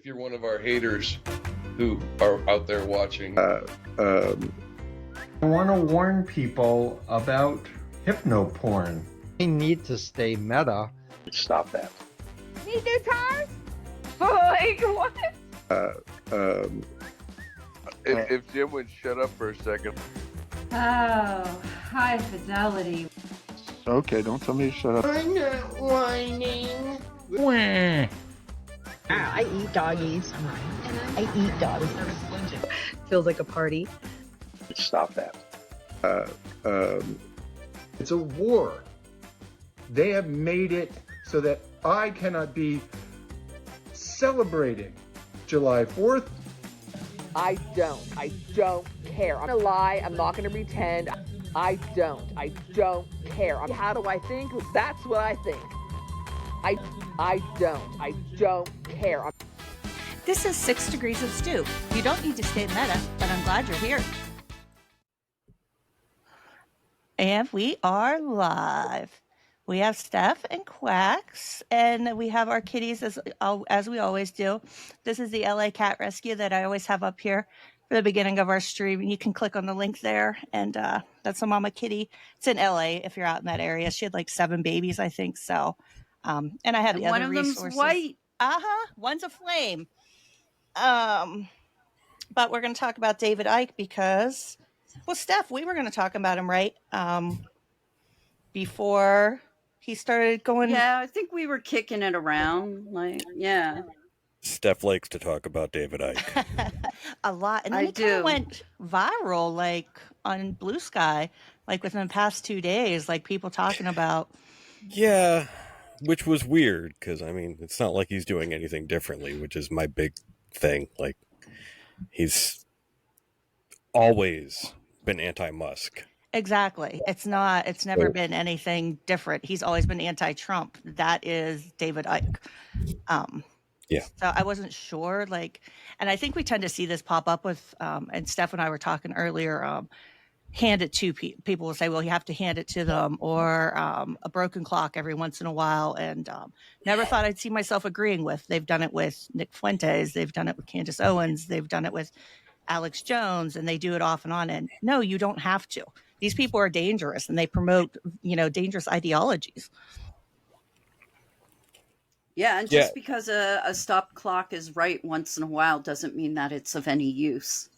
if you're one of our haters who are out there watching. I want to warn people about hypnoporn. We need to stay meta. Stop that. Need new tires? Like, what? If Jim would shut up for a second. Oh, high fidelity. Okay, don't tell me to shut up. I'm not whining. I eat doggies. I eat dogs. Feels like a party. Stop that. It's a war. They have made it so that I cannot be celebrating July 4th. I don't care. I'm gonna lie, I'm not gonna pretend. I don't care. How do I think? That's what I think. I don't care. This is 6 Degrees of Stew. You don't need to stay meta, but I'm glad you're here. And we are live. We have Steph and Quacks, and we have our kitties as we always do. This is the LA Cat Rescue that I always have up here for the beginning of our stream. You can click on the link there, and that's a mama kitty. It's in LA if you're out in that area. She had like 7 babies, I think. So, and I have the one other of them's resources. white. One's a flame. But we're going to talk about David Icke because, well, Steph, we were going to talk about him, right? Before he started going. Yeah, I think we were kicking it around. Like, yeah. Steph likes to talk about David Icke. A lot. And then he kind of went viral, like on Blue Sky, like within the past 2 days, like people talking about. Yeah, which was weird because, I mean, it's not like he's doing anything differently, which is my big thing. Like, he's always been anti-Musk. Exactly. It's never been anything different. He's always been anti-Trump. That is David Icke. Yeah. So I wasn't sure, like, and I think we tend to see this pop up with, and Steph and I were talking earlier, hand it to people will say, well, you have to hand it to them, or a broken clock every once in a while. And never thought I'd see myself agreeing with. They've done it with Nick Fuentes. They've done it with Candace Owens. They've done it with Alex Jones, and they do it off and on. And no, you don't have to. These people are dangerous, and they promote, dangerous ideologies. Yeah, and just because a stop clock is right once in a while doesn't mean that it's of any use.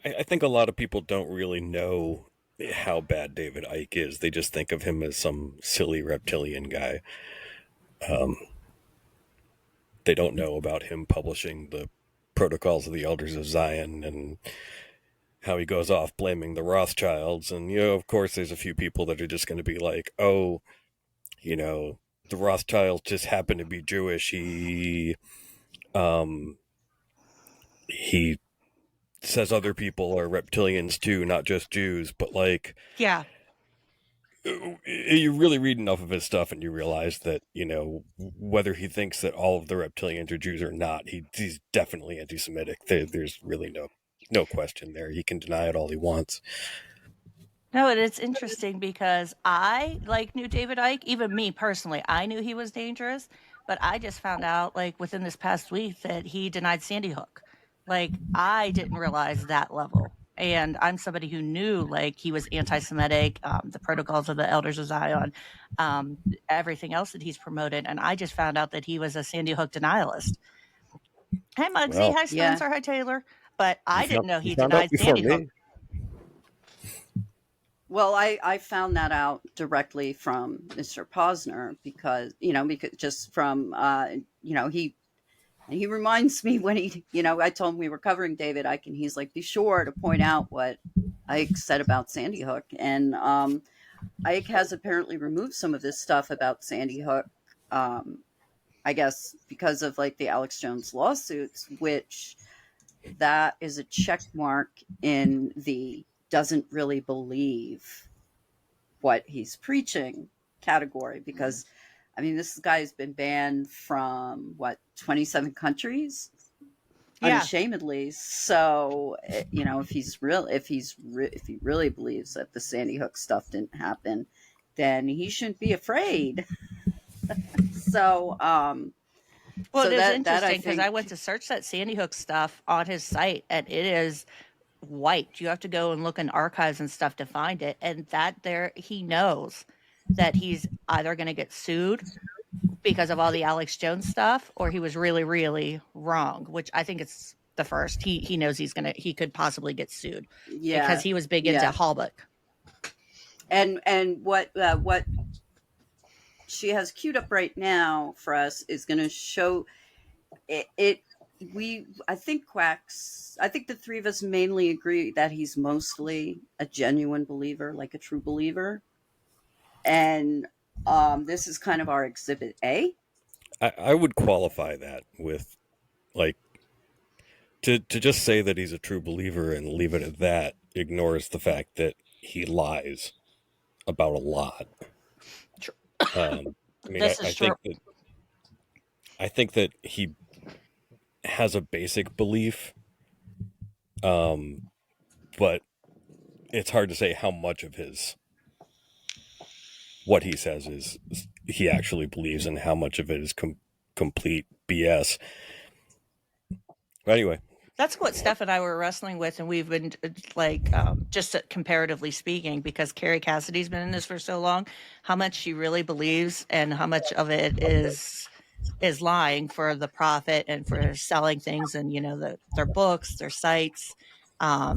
I think a lot of people don't really know how bad David Icke is. They just think of him as some silly reptilian guy. They don't know about him publishing the Protocols of the Elders of Zion and how he goes off blaming the Rothschilds. And, of course, there's a few people that are just going to be like, oh, the Rothschilds just happen to be Jewish. He says other people are reptilians too, not just Jews. But like, yeah, you really read enough of his stuff and you realize that, whether he thinks that all of the reptilians are Jews or not, he's definitely anti-Semitic. There's really no question there. He can deny it all he wants. No, and it's interesting because I knew David Icke, even me personally. I knew he was dangerous, but I just found out within this past week that he denied Sandy Hook. I didn't realize that level. And I'm somebody who knew he was anti-Semitic, the Protocols of the Elders of Zion, everything else that he's promoted. And I just found out that he was a Sandy Hook denialist. Hi, Muggsy. Hi, Spencer. Hi, Taylor. But I didn't know he denied Sandy Hook. Well, I found that out directly from Mr. Posner because just from, he reminds me when I told him we were covering David Icke, and he's like, be sure to point out what Icke said about Sandy Hook. And Icke has apparently removed some of this stuff about Sandy Hook, I guess, because of the Alex Jones lawsuits, which that is a check mark in the doesn't really believe what he's preaching category, because this guy's been banned from 27 countries unashamedly. So if he really believes that the Sandy Hook stuff didn't happen, then he shouldn't be afraid. So Well, So it is that I interesting because I think, went to search that Sandy Hook stuff on his site, and it is wiped. You have to go and look in archives and stuff to find it. And that there, he knows that he's either going to get sued because of all the Alex Jones stuff, or he was really, really wrong. Which I think it's the first. He knows he could possibly get sued yeah, because he was big into yeah. Hallbuck. And what she has queued up right now for us is going to show it. I think the three of us mainly agree that he's mostly a genuine believer, like a true believer. And this is kind of our exhibit A. I would qualify that with, like, to just say that he's a true believer and leave it at that ignores the fact that he lies about a lot. I mean, This is true. I think that he has a basic belief, but it's hard to say how much of what he says is he actually believes and how much of it is complete BS. But anyway, that's what Steph and I were wrestling with, and we've been just comparatively speaking, because Carrie Cassidy's been in this for so long, how much she really believes and how much of it is lying for the profit and for selling things, and their books, their sites, all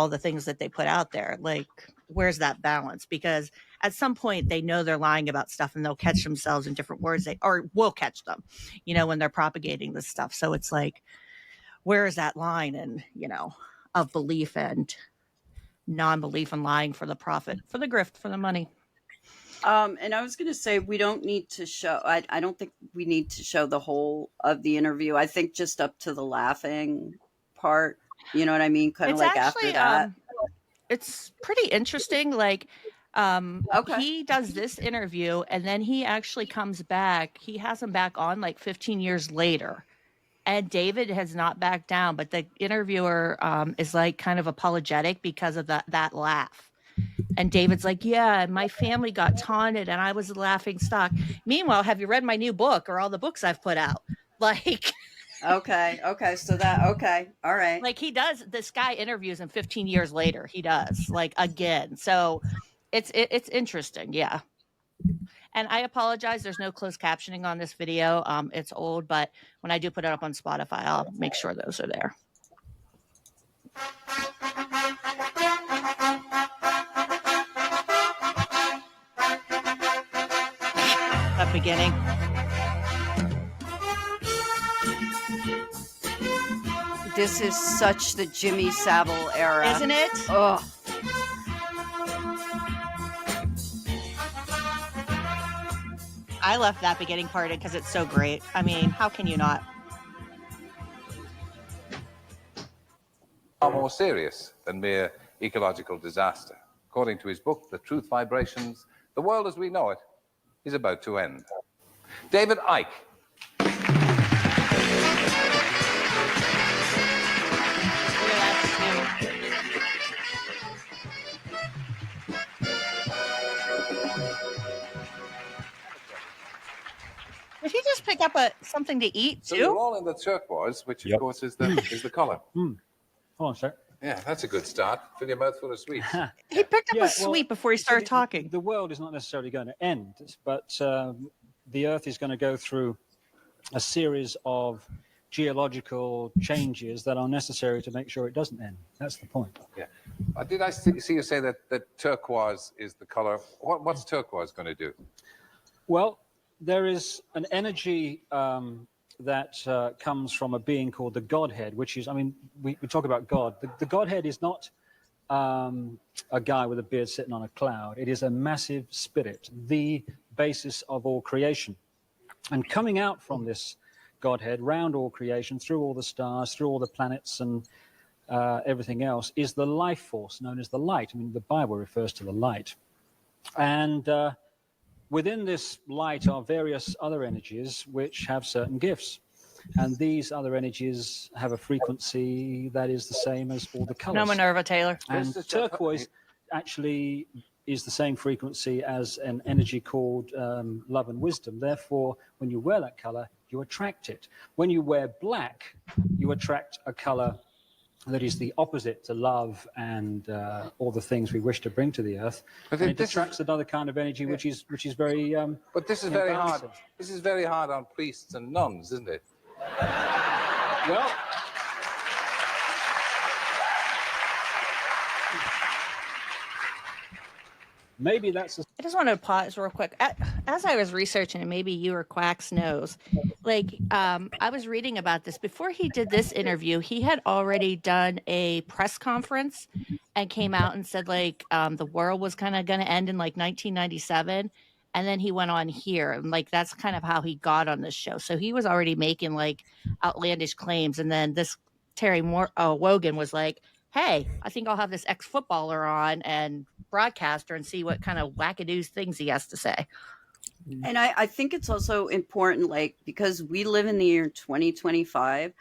the things that they put out there. Like, where's that balance? Because at some point they know they're lying about stuff, and they'll catch themselves in different words, or will catch them, when they're propagating this stuff. So it's like, where is that line and of belief and non-belief and lying for the profit, for the grift, for the money? And I was going to say, we don't need to show, I don't think we need to show the whole of the interview. I think just up to the laughing part, you know what I mean? Kind of like actually, after that. It's pretty interesting. Like, Okay. he does this interview, and then he actually comes back. He has him back on like 15 years later. And David has not backed down, but the interviewer is like kind of apologetic because of that laugh. And David's like, yeah, my family got taunted and I was a laughing stock. Meanwhile, have you read my new book or all the books I've put out? Like, Okay. So okay. All right. like, he does, this guy interviews him 15 years later. He does, like, again. So it's interesting. Yeah. And I apologize, there's no closed captioning on this video. It's old, but when I do put it up on Spotify, I'll make sure those are there. That beginning. This is such the Jimmy Savile era. Isn't it? Ugh. I left that beginning part in because it's so great. I mean, how can you not? Far more serious than mere ecological disaster. According to his book, The Truth Vibrations, the world as we know it is about to end. David Icke. Did he just pick up something to eat too? So you're all in the turquoise, which of course is the color. Hold on, sir. Yeah, that's a good start. Fill your mouth full of sweets. He picked up a sweet before he started talking. The world is not necessarily going to end, but the Earth is going to go through a series of geological changes that are necessary to make sure it doesn't end. That's the point. Yeah. Did I see you say that turquoise is the color? What's turquoise going to do? Well, there is an energy that comes from a being called the Godhead, which is, I mean, we talk about God. The Godhead is not a guy with a beard sitting on a cloud. It is a massive spirit, the basis of all creation. And coming out from this Godhead, round all creation, through all the stars, through all the planets and everything else, is the life force known as the light. I mean, the Bible refers to the light. And within this light are various other energies which have certain gifts. And these other energies have a frequency that is the same as all the colors. No, Minerva Taylor. And turquoise actually is the same frequency as an energy called love and wisdom. Therefore, when you wear that color, you attract it. When you wear black, you attract a color that is the opposite to love and all the things we wish to bring to the earth. But and it attracts another kind of energy, which is very. But this is very hard. This is very hard on priests and nuns, isn't it? Well. Maybe that's. I just want to pause real quick. As I was researching, and maybe you or Quacks knows, like I was reading about this before he did this interview. He had already done a press conference and came out and said like the world was kind of going to end in like 1997, and then he went on here and like that's kind of how he got on this show. So he was already making like outlandish claims, and then this Terry Wogan was like, hey, I think I'll have this ex-footballer on and broadcaster and see what kind of wackadoos things he has to say. And I think it's also important, like, because we live in the year 2025,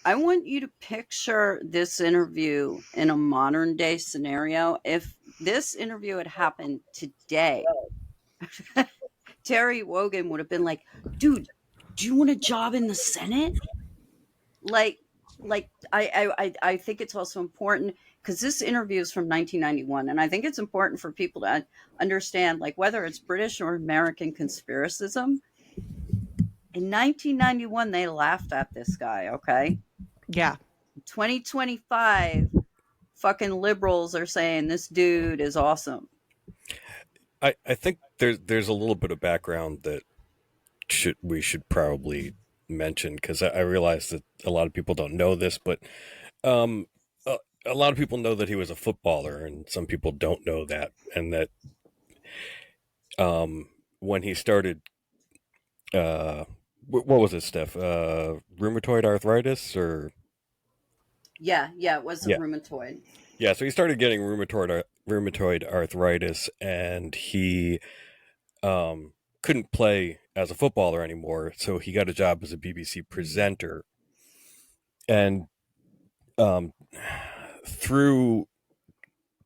I want you to picture this interview in a modern day scenario. If this interview had happened today, Terry Wogan would have been like, dude, do you want a job in the Senate? Like I think it's also important because this interview is from 1991, and I think it's important for people to understand, like, whether it's British or American conspiracism. In 1991, they laughed at this guy. Okay, yeah. 2025, fucking liberals are saying this dude is awesome. I think there's a little bit of background that we should probably mention, because I realize that a lot of people don't know this, but a lot of people know that he was a footballer, and some people don't know that, and that when he started, what was it, Steph? Rheumatoid arthritis, or Yeah, it was a rheumatoid. Yeah, so he started getting rheumatoid arthritis, and he couldn't play as a footballer anymore, so he got a job as a BBC presenter. And through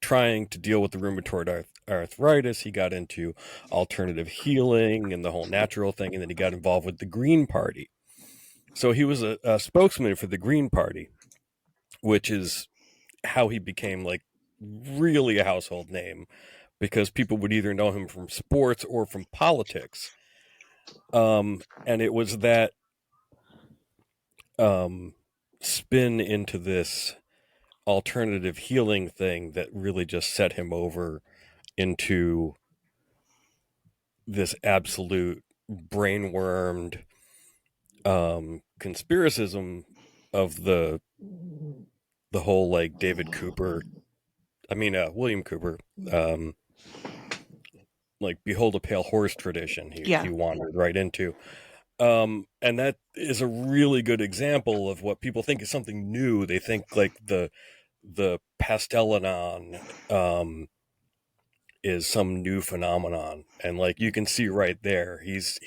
trying to deal with the rheumatoid arthritis, he got into alternative healing and the whole natural thing, and then he got involved with the Green Party. So he was a spokesman for the Green Party, which is how he became like really a household name, because people would either know him from sports or from politics. And it was that spin into this alternative healing thing that really just set him over into this absolute brainwormed conspiracism of the whole, like, William Cooper, like, behold a pale horse tradition he wandered right into. And that is a really good example of what people think is something new. They think like the Pastellanon is some new phenomenon, and like you can see right there, he's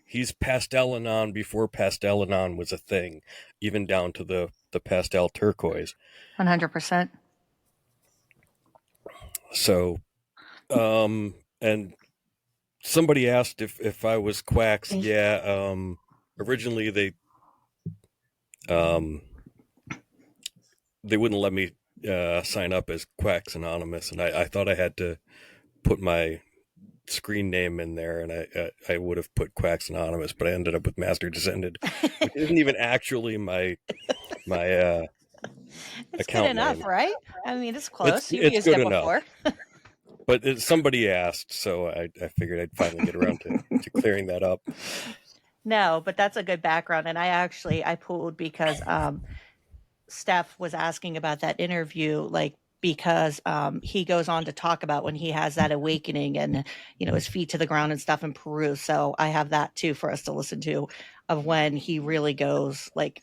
Pastellanon before Pastellanon was a thing, even down to the pastel turquoise. 100%. So, and somebody asked if I was Quacks. Yeah. Originally they wouldn't let me sign up as QuacksAnonymous, and I thought I had to put my screen name in there, and I would have put QuacksAnonymous, but I ended up with Master Descended, which isn't even actually my it's account good enough, name. Right? I mean, it's close. You've It's used good it enough. before. But somebody asked, so I figured I'd finally get around to clearing that up. No, but that's a good background. And I pulled because Steph was asking about that interview, like, because he goes on to talk about when he has that awakening and, his feet to the ground and stuff in Peru. So I have that too for us to listen to, of when he really goes like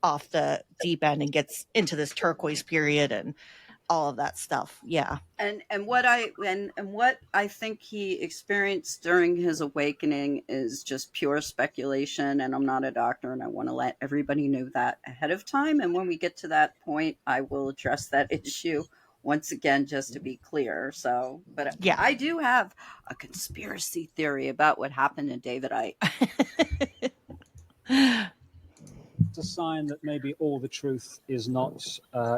off the deep end and gets into this turquoise period and all of that stuff. Yeah. And what I think he experienced during his awakening is just pure speculation, and I'm not a doctor, and I want to let everybody know that ahead of time. And when we get to that point, I will address that issue once again, just to be clear. So, but yeah, I do have a conspiracy theory about what happened to David Icke. It's a sign that maybe all the truth is not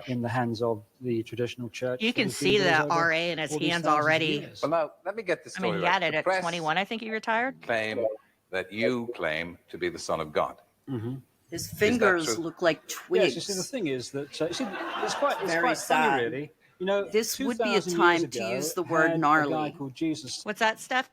in the hands of the traditional church. You that can has been see built the over RA in his all these hands thousands of already. years. Well, now, let me get this I story mean, he right. had it The at press 21. I think he retired. claim that you claim to be the Son of God. Mm-hmm. His fingers true? look like twigs. Yes, you see, the thing is that you see, it's quite Very funny, sad. really. You know, This would be a 2,000 years time ago, to use the word had a gnarly. guy called Jesus. What's that, Steph?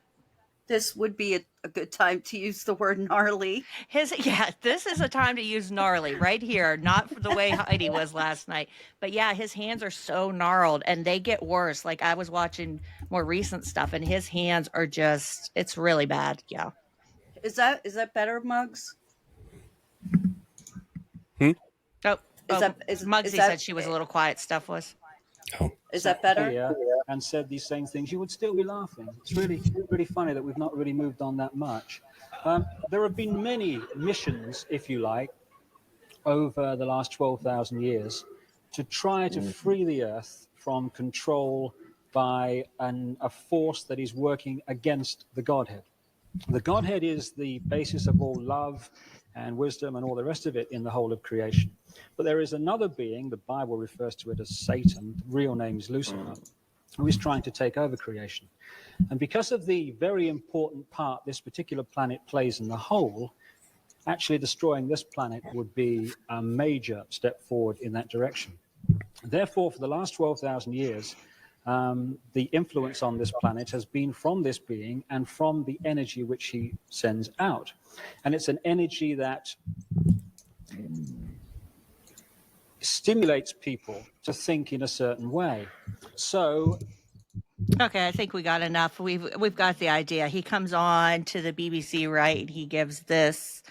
This would be a good time to use the word gnarly. This is a time to use gnarly right here, not for the way Heidi was last night. But yeah, his hands are so gnarled and they get worse. Like I was watching more recent stuff and his hands are just, it's really bad. Yeah. Is that better, Muggs? Muggsy said she was a little quiet. Steph was. Is that better? Here and said these same things, you would still be laughing. It's really funny that we've not really moved on that much. There have been many missions, if you like, over the last 12,000 years to try to free the earth from control by a force that is working against the Godhead. The Godhead is the basis of all love and wisdom and all the rest of it in the whole of creation. But there is another being, the Bible refers to it as Satan, the real name is Lucifer, who is trying to take over creation. And because of the very important part this particular planet plays in the whole, actually destroying this planet would be a major step forward in that direction. Therefore, for the last 12,000 years, the influence on this planet has been from this being and from the energy which he sends out. And it's an energy that stimulates people to think in a certain way. So Okay, I think we got enough. We've got the idea. He comes on to the BBC, right? And he gives this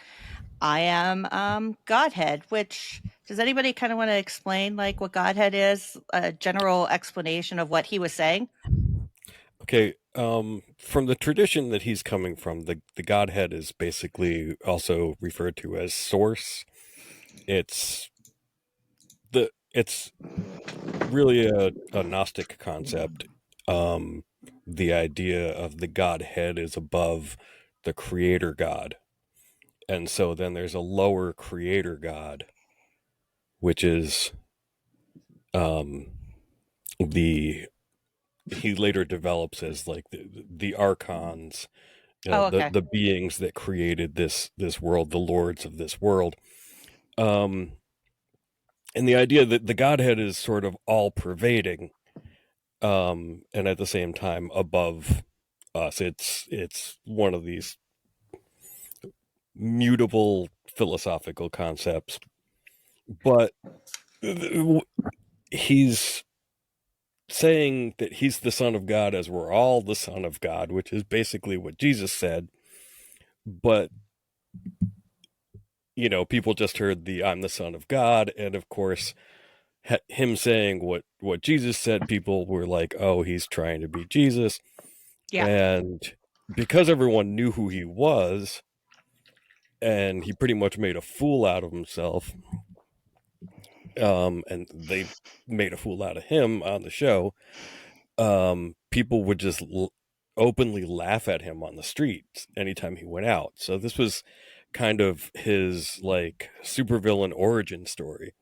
I am Godhead, which does anybody kind of want to explain like what Godhead is? A general explanation of what he was saying? Okay, from the tradition that he's coming from, the Godhead is basically also referred to as source. It's really a Gnostic concept. The idea of the Godhead is above the creator God. And so then there's a lower creator God, which is he later develops as like the archons, okay. the beings that created this world, the lords of this world. And the idea that the Godhead is sort of all pervading, and at the same time above us. It's one of these mutable philosophical concepts, but he's saying that he's the Son of God as we're all the Son of God, which is basically what Jesus said. But you know, people just heard the I'm the Son of God, and of course him saying what Jesus said, people were like, oh, he's trying to be Jesus. Yeah. And because everyone knew who he was, and he pretty much made a fool out of himself, and they made a fool out of him on the show, people would just openly laugh at him on the streets anytime he went out. So this was kind of his like supervillain origin story.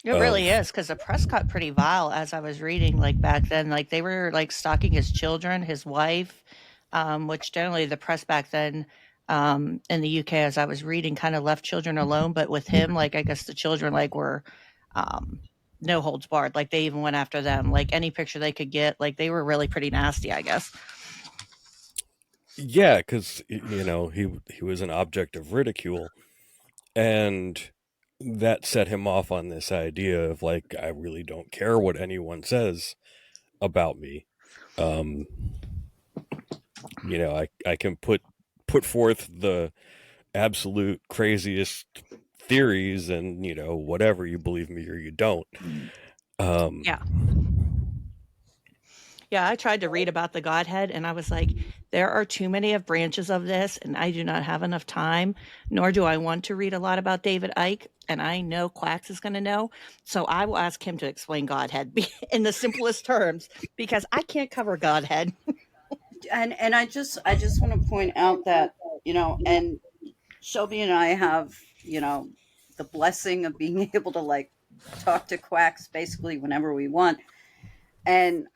It really is, because the press got pretty vile as I was reading, like back then, like they were like stalking his children, his wife, which generally the press back then in the UK, as I was reading, kind of left children alone. But with him, like I guess the children like were no holds barred. Like they even went after them, like any picture they could get. Like they were really pretty nasty, I guess. Yeah, because you know he was an object of ridicule, and that set him off on this idea of like, I really don't care what anyone says about me. You know, I can put forth the absolute craziest theories, and you know, whatever, you believe me or you don't. Yeah, I tried to read about the Godhead, and I was like, there are too many of branches of this, and I do not have enough time, nor do I want to read a lot about David Icke, and I know Quacks is going to know, so I will ask him to explain Godhead in the simplest terms, because I can't cover Godhead. And I just want to point out that, you know, and Shelby and I have, the blessing of being able to like talk to Quacks basically whenever we want. And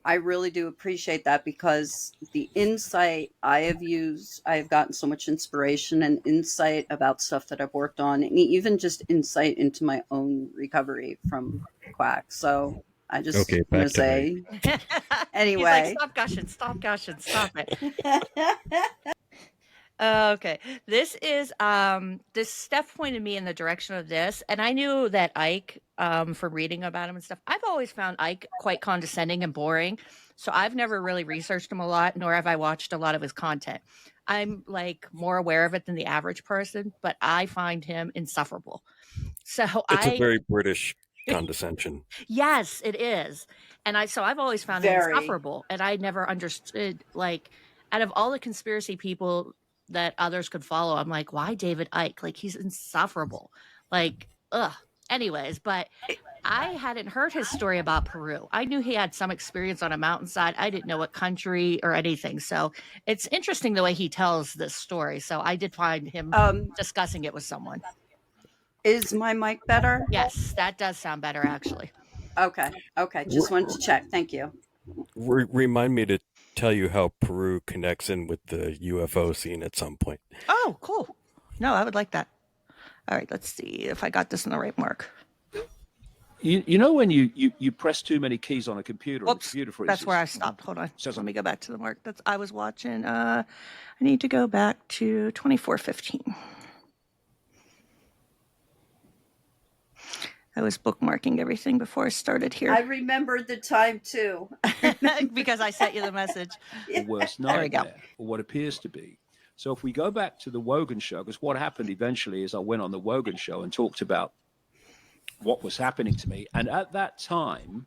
I really do appreciate that because the insight I have gotten so much inspiration and insight about stuff that I've worked on, and even just insight into my own recovery from Quack. So I just Okay, want back to say, He's like, anyway. stop gushing, stop it. Okay. This is this Steph pointed me in the direction of this, and I knew that Ike, from reading about him and stuff. I've always found Ike quite condescending and boring. So I've never really researched him a lot, nor have I watched a lot of his content. I'm like more aware of it than the average person, but I find him insufferable. So It's a very British condescension. Yes, it is. And I've always found him Very. insufferable. And I never understood, like, out of all the conspiracy people that others could follow, I'm like, why David Icke? Like, he's insufferable. Like, ugh. Anyways, but I hadn't heard his story about Peru. I knew he had some experience on a mountainside. I didn't know what country or anything. So it's interesting the way he tells this story. So I did find him discussing it with someone. Is my mic better? Yes, that does sound better, actually. Okay. Just wanted to check. Thank you. Remind me to tell you how Peru connects in with the UFO scene at some point. Oh, cool. No, I would like that. All right, let's see if I got this in the right mark. You know when you press too many keys on a computer, Whoops, the computer freezes. that's where I stopped. Hold on. Let me go back to the mark. I was watching. I need to go back to 2415. I was bookmarking everything before I started here. I remembered the time too. Because I sent you the message. The worst nightmare, or what appears to be. So if we go back to the Wogan show, because what happened eventually is I went on the Wogan show and talked about what was happening to me. And at that time,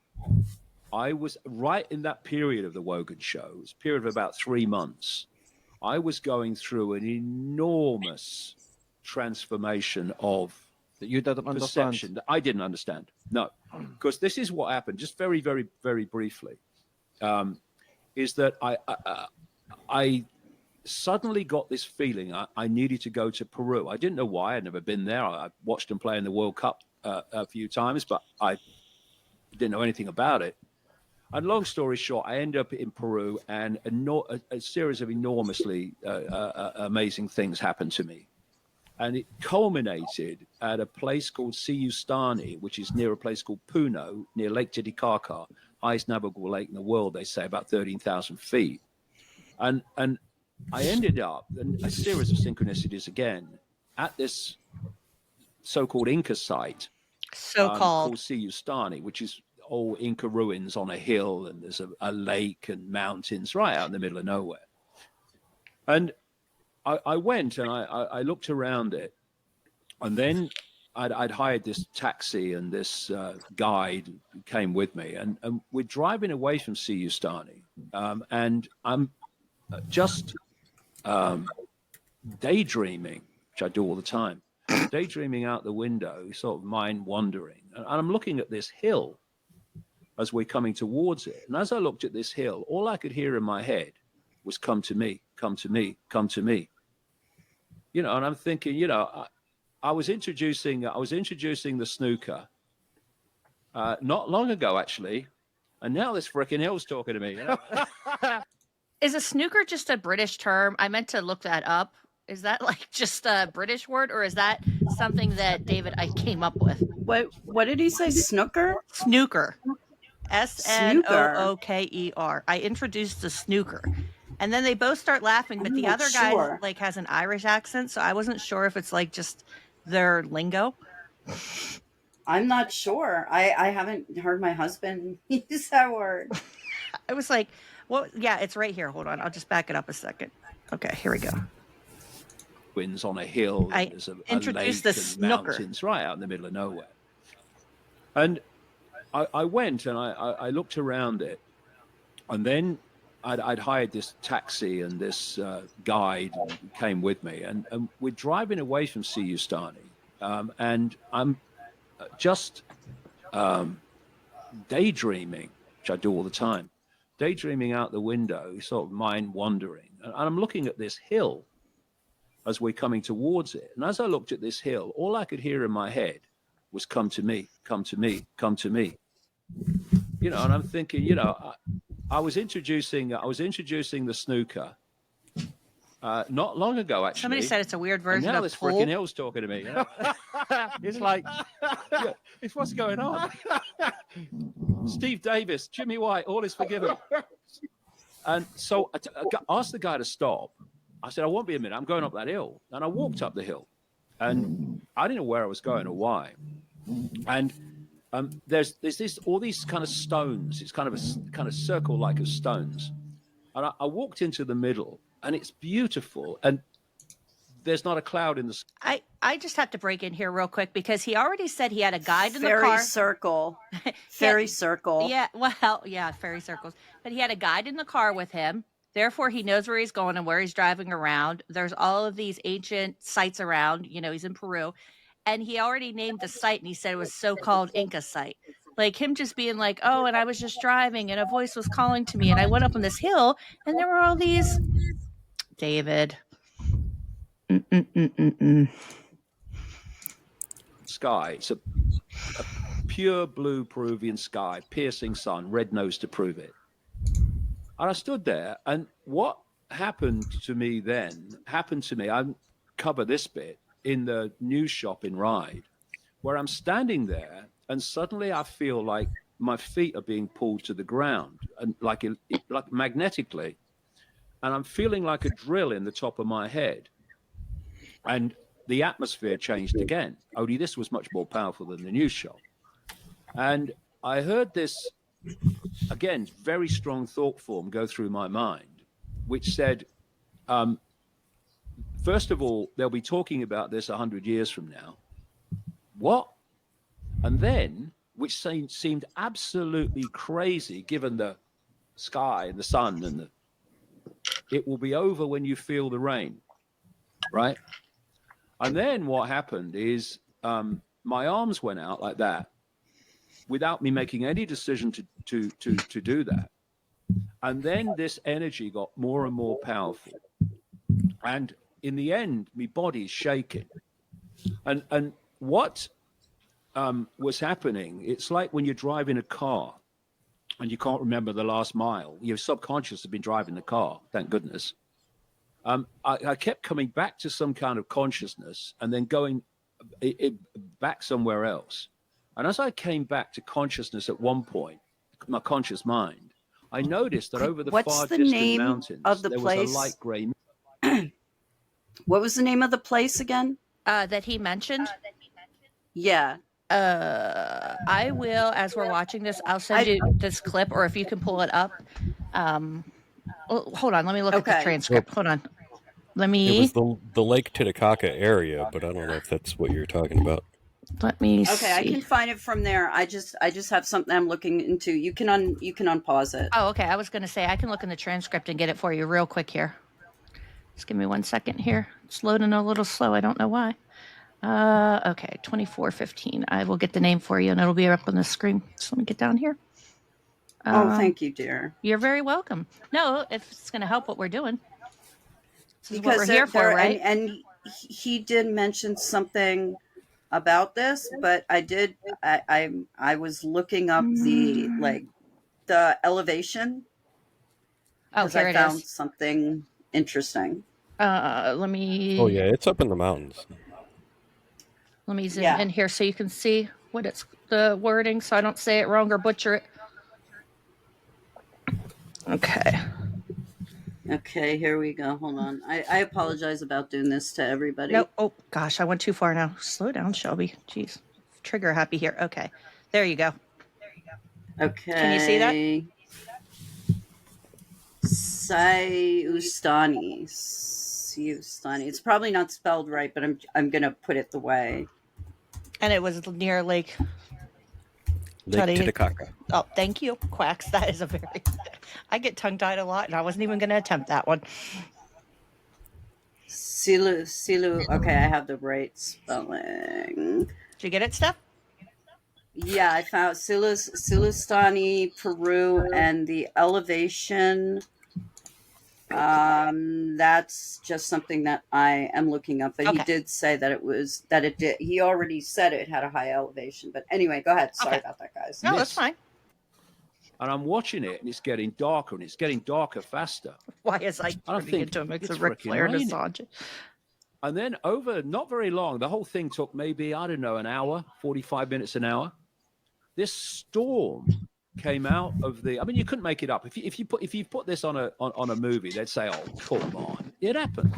I was right in that period of the Wogan show. It was a period of about 3 months. I was going through an enormous transformation of the perception that I didn't understand. No, because this is what happened, just very, very, very briefly, is that I suddenly got this feeling I needed to go to Peru. I didn't know why. I'd never been there. I watched them play in the World Cup a few times, but I didn't know anything about it. And long story short, I ended up in Peru, and a series of enormously amazing things happened to me. And it culminated at a place called Siustani, which is near a place called Puno, near Lake Titicaca, highest navigable lake in the world, they say, about 13,000 feet. And I ended up, in a series of synchronicities again, at this so-called Inca site. Called Siustani, which is all Inca ruins on a hill, and there's a lake and mountains right out in the middle of nowhere. And I went and I looked around it, and then I'd hired this taxi, and this guide came with me, and we're driving away from Siustani, and I'm just daydreaming, which I do all the time, daydreaming out the window, sort of mind wandering, and I'm looking at this hill as we're coming towards it, and as I looked at this hill, all I could hear in my head was "Come to me, come to me, come to me." And I'm thinking, I was introducing the snooker not long ago, actually, and now this frickin' hill's talking to me. Is a snooker just a British term? I meant to look that up. Is that like just a British word, or is that something that David Icke came up with? What did he say? Snooker? Snooker. Snooker. I introduced the snooker. And then they both start laughing, but the other guy like has an Irish accent, so I wasn't sure if it's like just their lingo. I'm not sure. I haven't heard my husband use that word. I was like, well, yeah, it's right here. Hold on. I'll just back it up a second. Okay, here we go. Winds on a hill. I there's a introduced lake the and snooker. mountains right out in the middle of nowhere. And I went and I looked around it, and then I'd hired this taxi, and this guide came with me, and we're driving away from Siustani, and I'm just daydreaming, which I do all the time, daydreaming out the window, sort of mind wandering, and I'm looking at this hill as we're coming towards it. And as I looked at this hill, all I could hear in my head was, come to me, come to me, come to me. You know, and I'm thinking, you know, I was introducing the snooker not long ago, actually. Somebody said it's a weird version and now of this pool. freaking hill's talking to me. You know? It's like, yeah, it's what's going on. Steve Davis, Jimmy White, all is forgiven. And so I asked the guy to stop. I said, I won't be a minute. I'm going up that hill. And I walked up the hill. And I didn't know where I was going or why. And there's all these kind of stones. It's kind of a circle like of stones. And I walked into the middle, and it's beautiful. And there's not a cloud in the sky. I just have to break in here real quick because he already said he had a guide in the Fairy car. circle. Fairy circle. Yeah, well, yeah, fairy circles. But he had a guide in the car with him. Therefore, he knows where he's going and where he's driving around. There's all of these ancient sites around. You know, he's in Peru. And he already named the site, and he said it was so-called Inca site. Like him just being like, oh, and I was just driving, and a voice was calling to me, and I went up on this hill, and there were all these... David. Sky. It's a pure blue Peruvian sky, piercing sun, red nose to prove it. And I stood there, and what happened to me then happened to me. I cover this bit in the news shop in Ryde, where I'm standing there, and suddenly I feel like my feet are being pulled to the ground, and like magnetically, and I'm feeling like a drill in the top of my head, and the atmosphere changed again. Only this was much more powerful than the news shop, and I heard this. Again, very strong thought form go through my mind, which said, first of all, they'll be talking about this 100 years from now. What? And then, which seemed absolutely crazy, given the sky and the sun, and it will be over when you feel the rain, right? And then what happened is my arms went out like that, without me making any decision to do that. And then this energy got more and more powerful. And in the end, my body's shaking. And what was happening, it's like when you're driving a car and you can't remember the last mile. Your subconscious has been driving the car, thank goodness. I kept coming back to some kind of consciousness and then going back somewhere else. And as I came back to consciousness at one point, my conscious mind, I noticed that over the far distant mountains, there was a light gray. What was the name of the place again? That he mentioned? Yeah. I will, as we're watching this, I'll send you this clip, or if you can pull it up. Hold on, let me look at the transcript. Hold on. It was the Lake Titicaca area, but I don't know if that's what you're talking about. Let me see. Okay, I can find it from there. I just have something I'm looking into. You can unpause it. Oh, okay. I was going to say I can look in the transcript and get it for you real quick here. Just give me 1 second here. It's loading a little slow. I don't know why. Okay, 2415. I will get the name for you, and it'll be up on the screen. So let me get down here. Oh, thank you, dear. You're very welcome. No, if it's going to help what we're doing. This is Because what we're here for, right? And he did mention something about this, but I was looking up the elevation. Oh, here I it found is. something interesting. Let me. Oh yeah, it's up in the mountains. Let me zoom in here so you can see what it's the wording, so I don't say it wrong or butcher it. Okay. Okay, here we go. Hold on. I apologize about doing this to everybody. Nope. Oh gosh, I went too far now. Slow down, Shelby. Jeez. Trigger happy here. Okay. There you go. Okay. Can you see that? Siustani. It's probably not spelled right, but I'm gonna put it the way. And it was near Lake Titicaca. Oh, thank you, Quacks. That is a very... I get tongue-tied a lot, and I wasn't even going to attempt that one. Silu. Okay, I have the right spelling. Did you get it, Steph? Yeah, I found Silustani, Peru, and the elevation That's just something that I am looking up, but he Okay. did say that it did. He already said it had a high elevation. But anyway, go ahead. Sorry about that, guys. No, that's fine. And I'm watching it, and it's getting darker, and it's getting darker faster. Why is I turning into a mix of Ric Flair and Assange? And then over not very long, the whole thing took maybe, I don't know, an hour, 45 minutes, an hour. This storm came out of the. I mean, you couldn't make it up. If you put this on a movie, they'd say, "Oh, come on, it happened."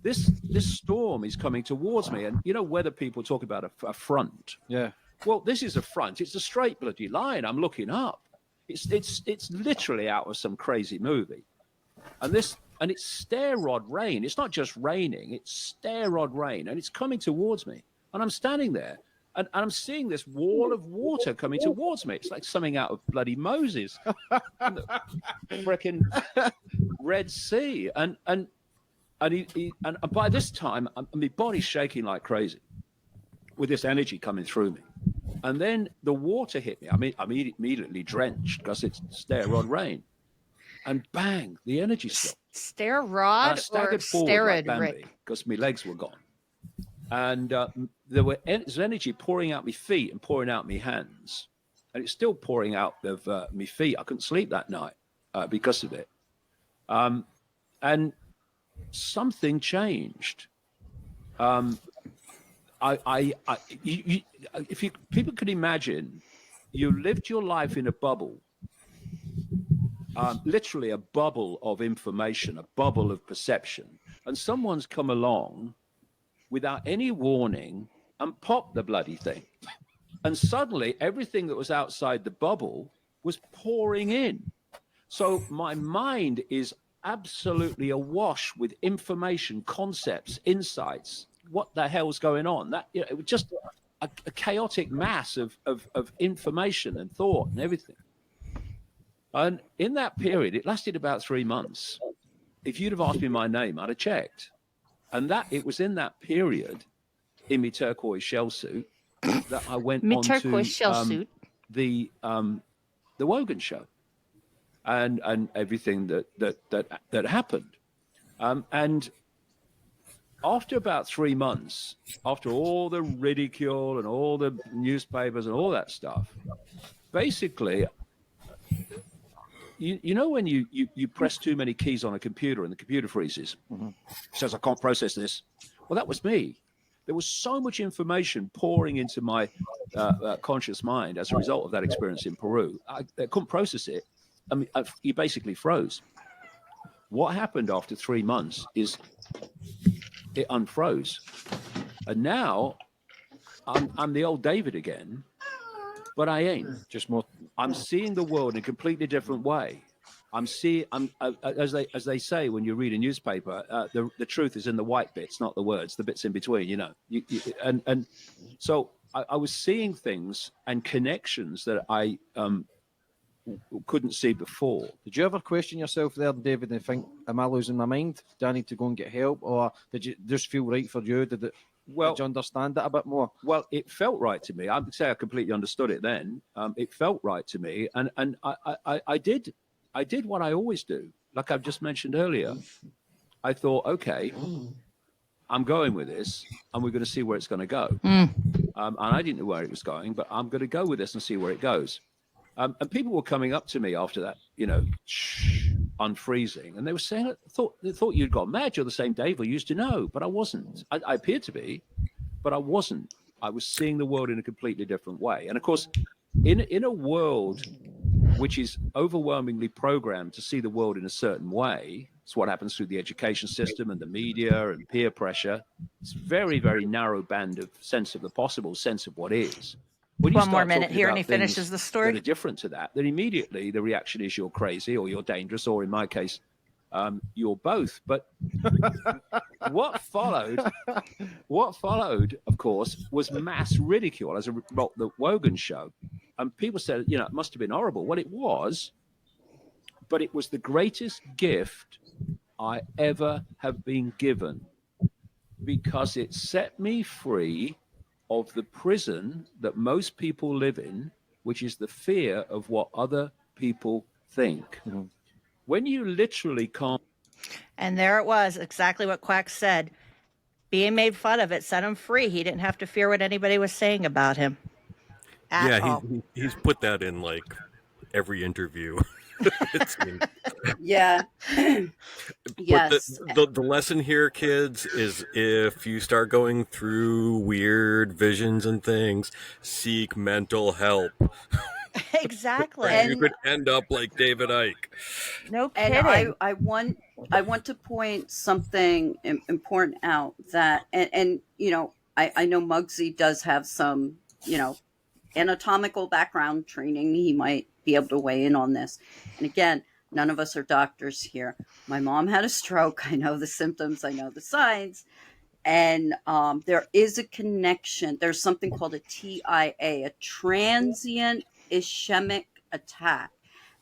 This storm is coming towards me, and you know, weather people talk about a front. Yeah. Well, this is a front. It's a straight bloody line. I'm looking up. It's literally out of some crazy movie, and it's stair rod rain. It's not just raining; it's stair rod rain, and it's coming towards me. And I'm standing there, and I'm seeing this wall of water coming towards me. It's like something out of bloody Moses, freaking Red Sea, and by this time, my body's shaking like crazy with this energy coming through me. And then the water hit me. I mean, I'm immediately drenched because it's stair rod rain. And bang, the energy stopped. Stair rod or steroid, like Rick? Because my legs were gone. And there's energy pouring out my feet and pouring out my hands. And it's still pouring out of my feet. I couldn't sleep that night because of it. And something changed. People could imagine you lived your life in a bubble, literally a bubble of information, a bubble of perception, and someone's come along without any warning and popped the bloody thing. And suddenly everything that was outside the bubble was pouring in. So my mind is absolutely awash with information, concepts, insights. What the hell's going on? That, you know, it was just a chaotic mass of information and thought and everything. And in that period, it lasted about 3 months. If you'd have asked me my name, I'd have checked. And that it was in that period, in my turquoise shell suit, that I went on to the Wogan show, and everything that happened, and after about 3 months, after all the ridicule and all the newspapers and all that stuff, basically, you know when you press too many keys on a computer and the computer freezes, says I can't process this. Well, that was me. There was so much information pouring into my conscious mind as a result of that experience in Peru. I couldn't process it. I mean, you basically froze. What happened after 3 months is it unfroze. And now I'm the old David again, but I ain't. Just more. I'm seeing the world in a completely different way. As they say when you read a newspaper, the truth is in the white bits, not the words, the bits in between, you know. And so I was seeing things and connections that I couldn't see before. Did you ever question yourself there, David, and think, am I losing my mind? Do I need to go and get help? Or did you just feel right for you? Did you understand it a bit more? Well, it felt right to me. I would say I completely understood it then. It felt right to me. And I did what I always do. Like I've just mentioned earlier, I thought, okay, I'm going with this and we're going to see where it's going to go. And I didn't know where it was going, but I'm going to go with this and see where it goes. And people were coming up to me after that, you know, unfreezing. And they were saying, they thought you'd got mad. You're the same Dave I used to know. But I wasn't. I appeared to be, but I wasn't. I was seeing the world in a completely different way. And of course, in a world which is overwhelmingly programmed to see the world in a certain way, it's what happens through the education system and the media and peer pressure. It's very, very narrow band of sense of the possible, sense of what is. When you One more start minute talking here about and he finishes the story. that are different to that, then immediately the reaction is you're crazy or you're dangerous, or in my case, you're both. But what followed, of course, was mass ridicule as a result of the Wogan show. And people said, you know, it must have been horrible. Well, it was, but it was the greatest gift I ever have been given, because it set me free of the prison that most people live in, which is the fear of what other people think. When you literally can't And there it was, exactly what Quack said. Being made fun of, it set him free. He didn't have to fear what anybody was saying about him at all. He's put that in like every interview. Yeah. Yes. But the lesson here, kids, is if you start going through weird visions and things, seek mental help. Exactly. You could end up like David Icke. No And kidding. I want to point something important out that, and you know, I know Muggsy does have some, you know, anatomical background training. He might be able to weigh in on this. And again, none of us are doctors here. My mom had a stroke. I know the symptoms. I know the signs. And there is a connection. There's something called a TIA, a transient ischemic attack.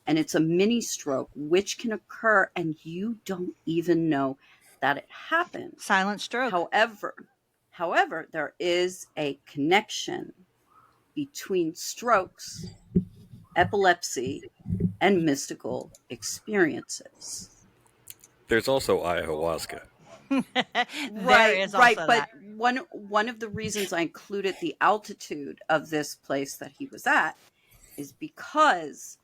And it's a mini stroke, which can occur and you don't even know that it happened. Silent stroke. However, there is a connection between strokes, epilepsy, and mystical experiences. There's also ayahuasca. Right. But one of the reasons I included the altitude of this place that he was at is because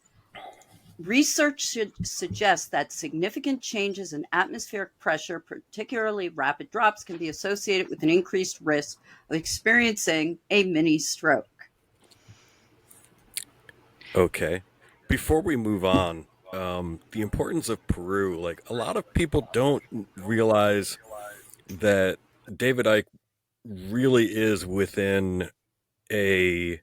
research should suggest that significant changes in atmospheric pressure, particularly rapid drops, can be associated with an increased risk of experiencing a mini stroke. Okay. Before we move on, the importance of Peru, like a lot of people don't realize that David Icke really is within a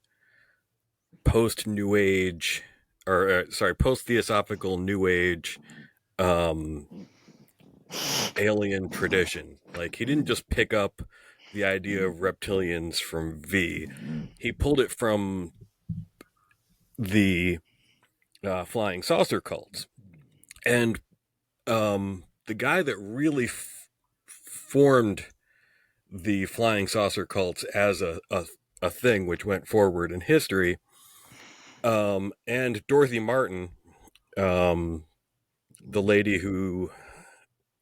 post-New Age, post-Theosophical New Age alien tradition. Like, he didn't just pick up the idea of reptilians from V. He pulled it from the flying saucer cults. And the guy that really formed the flying saucer cults as a thing which went forward in history, and Dorothy Martin, the lady who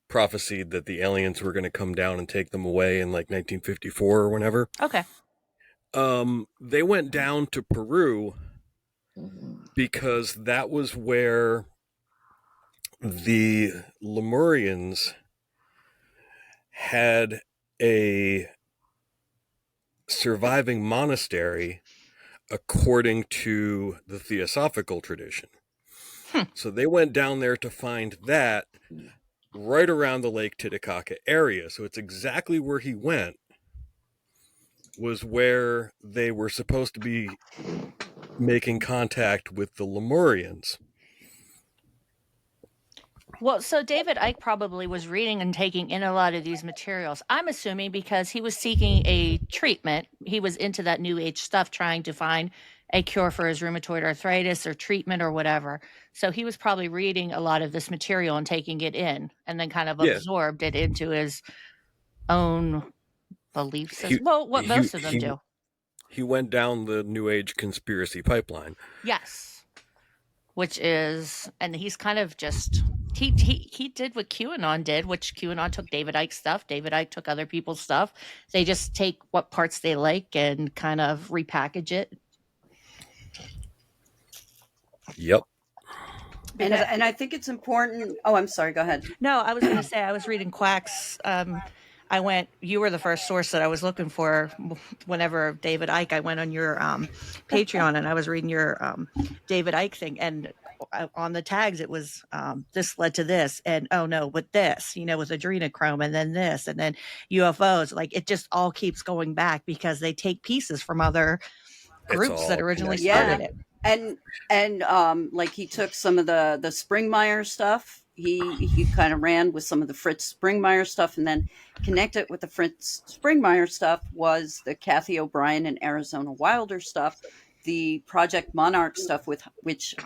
prophesied that the aliens were going to come down and take them away in like 1954 or whenever. Okay. They went down to Peru because that was where the Lemurians had a surviving monastery according to the Theosophical tradition. So they went down there to find that right around the Lake Titicaca area. So it's exactly where he went, was where they were supposed to be making contact with the Lemurians. Well, so David Icke probably was reading and taking in a lot of these materials. I'm assuming because he was seeking a treatment. He was into that new age stuff, trying to find a cure for his rheumatoid arthritis or treatment or whatever. So he was probably reading a lot of this material and taking it in and then kind of absorbed it into his own beliefs. What most of them do. He went down the new age conspiracy pipeline. Yes. Which is, and he's kind of just, he did what QAnon did, which QAnon took David Icke's stuff. David Icke took other people's stuff. They just take what parts they like and kind of repackage it. Yep. And I think it's important. Oh, I'm sorry. Go ahead. No, I was going to say, I was reading Quack's. You were the first source that I was looking for whenever David Icke, I went on your Patreon and I was reading your David Icke thing. And on the tags, it was this led to this. And oh no, with this, with adrenochrome and then this and then UFOs. Like it just all keeps going back because they take pieces from other groups that originally started it. And like he took some of the Springmeyer stuff. He kind of ran with some of the Fritz Springmeyer stuff, and then connected with the Fritz Springmeyer stuff was the Kathy O'Brien and Arizona Wilder stuff, the Project Monarch stuff, which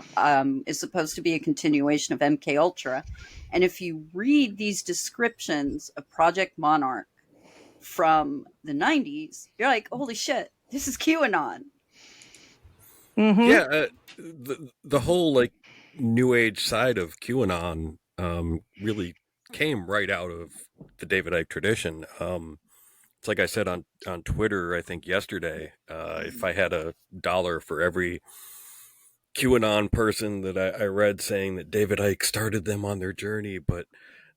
is supposed to be a continuation of MK Ultra. And if you read these descriptions of Project Monarch from the 90s, you're like, holy shit, this is QAnon. Mm-hmm. Yeah, the whole like new age side of QAnon really came right out of the David Icke tradition. It's like I said on Twitter, I think yesterday, if I had $1 for every QAnon person that I read saying that David Icke started them on their journey, but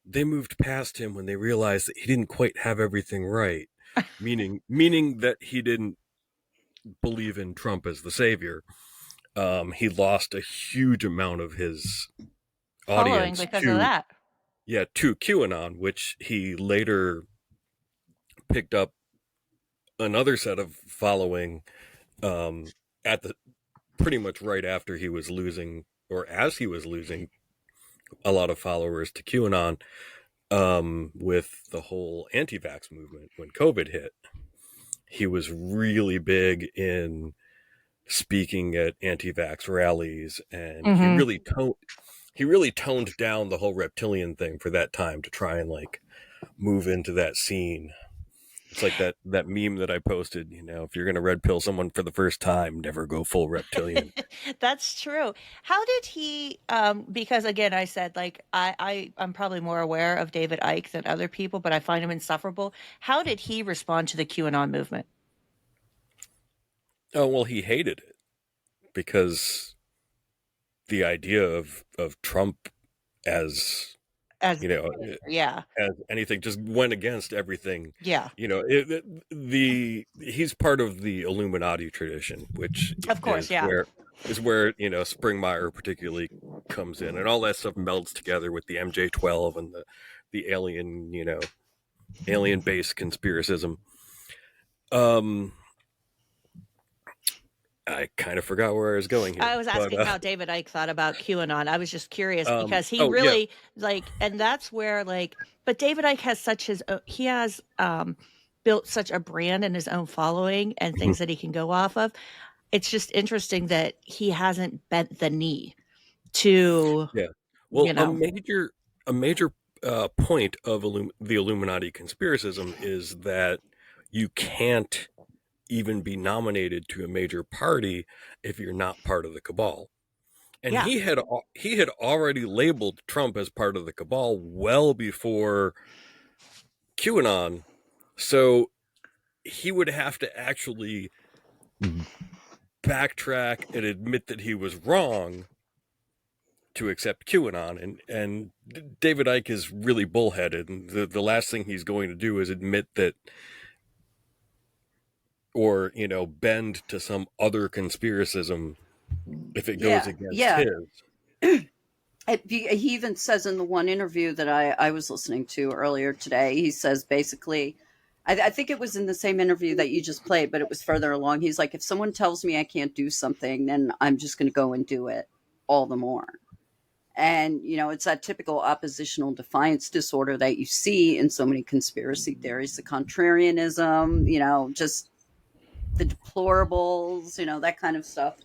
they moved past him when they realized that he didn't quite have everything right, meaning that he didn't believe in Trump as the savior. He lost a huge amount of his audience because of that. Yeah, to QAnon, which he later picked up another set of following at the pretty much right after he was losing, or as he was losing a lot of followers to QAnon, with the whole anti-vax movement when COVID hit. He was really big in speaking at anti-vax rallies, and he really toned down the whole reptilian thing for that time to try and like move into that scene. It's like that meme that I posted, if you're going to red pill someone for the first time, never go full reptilian. That's true. How did he, because again, I said, like, I'm probably more aware of David Icke than other people, but I find him insufferable. How did he respond to the QAnon movement? Oh, well, he hated it because the idea of Trump as as anything just went against everything. Yeah. He's part of the Illuminati tradition, which of course, is where Springmeier particularly comes in, and all that stuff melds together with the MJ-12 and the alien, alien-based conspiracism. I kind of forgot where I was going here. I was asking how David Icke thought about QAnon. I was just curious because he really and that's where but David Icke has built such a brand and his own following and things that he can go off of. It's just interesting that he hasn't bent the knee to a major point of the Illuminati conspiracism is that you can't even be nominated to a major party if you're not part of the cabal. And he had already labeled Trump as part of the cabal well before QAnon. So he would have to actually backtrack and admit that he was wrong to accept QAnon. And David Icke is really bullheaded. And the last thing he's going to do is admit that, or bend to some other conspiracism if it goes against his. He even says in the one interview that I was listening to earlier today, he says basically, I think it was in the same interview that you just played, but it was further along. He's like, if someone tells me I can't do something, then I'm just going to go and do it all the more. And, it's that typical oppositional defiance disorder that you see in so many conspiracy theories, the contrarianism, just the deplorables, that kind of stuff.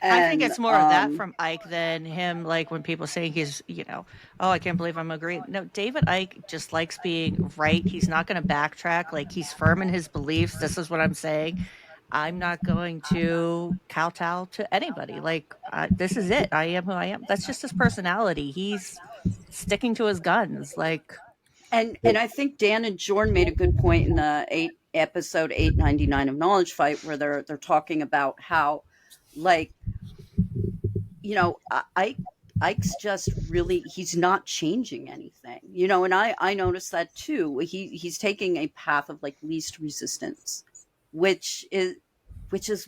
And, I think it's more of that from Icke than him, like when people say he's, oh, I can't believe I'm agreeing. No, David Icke just likes being right. He's not going to backtrack. Like, he's firm in his beliefs. This is what I'm saying. I'm not going to kowtow to anybody. Like, this is it. I am who I am. That's just his personality. He's sticking to his guns. And I think Dan and Jordan made a good point in the episode 899 of Knowledge Fight, where they're talking about how, Ike's just really, he's not changing anything, and I noticed that too. He's taking a path of least resistance, which is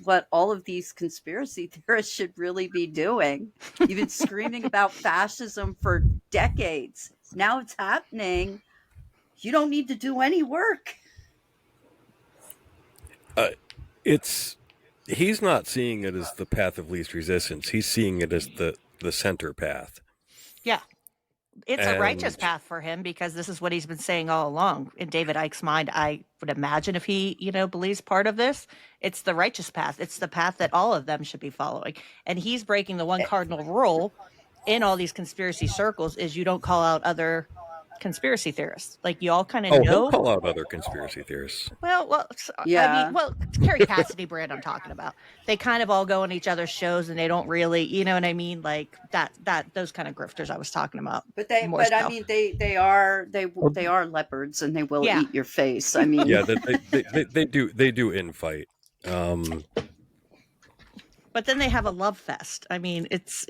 what all of these conspiracy theorists should really be doing. You've been screaming about fascism for decades. Now it's happening. You don't need to do any work. He's not seeing it as the path of least resistance. He's seeing it as the center path. Yeah. It's a righteous path for him because this is what he's been saying all along. In David Icke's mind, I would imagine if he, believes part of this, it's the righteous path. It's the path that all of them should be following. And he's breaking the one cardinal rule in all these conspiracy circles is you don't call out other conspiracy theorists. Like you all kind of Oh, know. he'll call out other conspiracy theorists. Well, I mean, Carrie Cassidy brand I'm talking about. They kind of all go on each other's shows and they don't really, you know what I mean? Like those kind of grifters I was talking about. I mean, they are leopards and they will eat your face. I mean, yeah, they do infight. But then they have a love fest. I mean, it's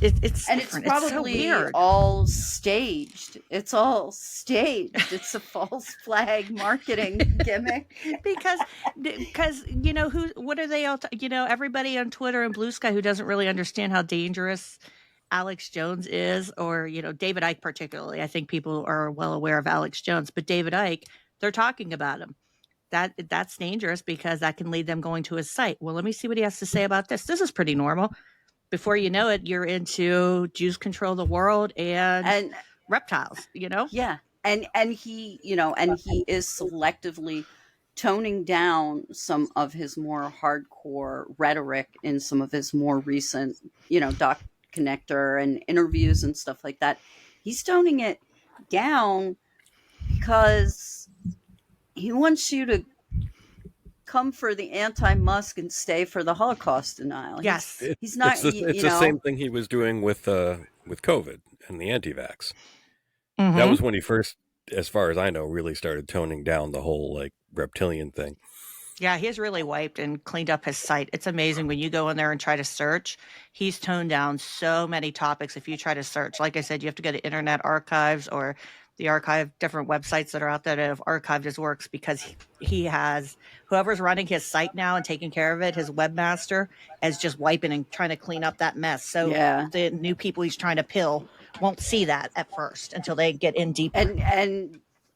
and different. it's probably weird. all staged. It's all staged. It's a false flag marketing gimmick. because you know what are they all? Everybody on Twitter and Blue Sky who doesn't really understand how dangerous Alex Jones is, or David Icke particularly. I think people are well aware of Alex Jones, but David Icke, they're talking about him. That's dangerous because that can lead them going to his site. Well, let me see what he has to say about this. This is pretty normal. Before you know it, you're into Jews control the world and reptiles, Yeah. And he is selectively toning down some of his more hardcore rhetoric in some of his more recent, Doc Connector and interviews and stuff like that. He's toning it down because he wants you to come for the anti-Musk and stay for the Holocaust denial. Yes, he's not. It's the same thing he was doing with COVID and the anti-vax. Mm-hmm. That was when he first, as far as I know, really started toning down the whole like reptilian thing. Yeah, he's really wiped and cleaned up his site. It's amazing when you go in there and try to search. He's toned down so many topics. If you try to search, like I said, you have to go to Internet Archives or the archive, different websites that are out there that have archived his works, because he has whoever's running his site now and taking care of it, his webmaster, is just wiping and trying to clean up that mess. So the new people he's trying to pill won't see that at first until they get in deeper.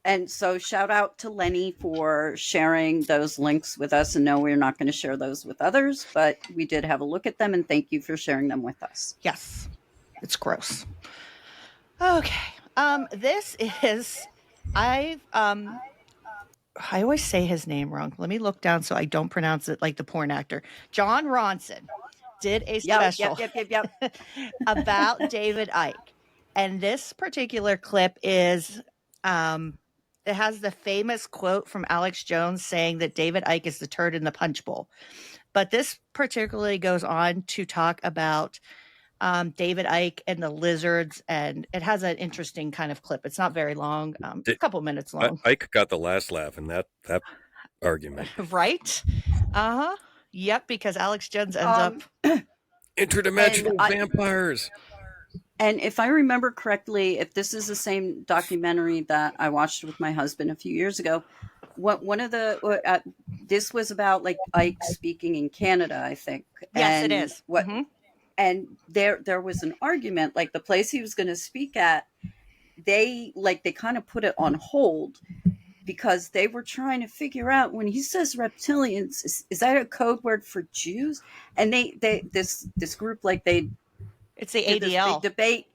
And so shout out to Lenny for sharing those links with us. And no, we're not going to share those with others, but we did have a look at them, and thank you for sharing them with us. Yes. It's gross. Okay. This is, I always say his name wrong. Let me look down so I don't pronounce it like the porn actor. John Ronson did a special about David Icke. And this particular clip is, it has the famous quote from Alex Jones saying that David Icke is the turd in the punch bowl. But this particularly goes on to talk about David Icke and the lizards, and it has an interesting kind of clip. It's not very long, a couple minutes long. Icke got the last laugh in that argument. Right? Uh-huh. Yep, because Alex Jones ends up... Interdimensional vampires! And if I remember correctly, if this is the same documentary that I watched with my husband a few years ago, one of the this was about like Icke speaking in Canada, I think. Yes, it is. And there was an argument, like the place he was going to speak at, they kind of put it on hold because they were trying to figure out, when he says reptilians, is that a code word for Jews? And this group, it's the ADL debate,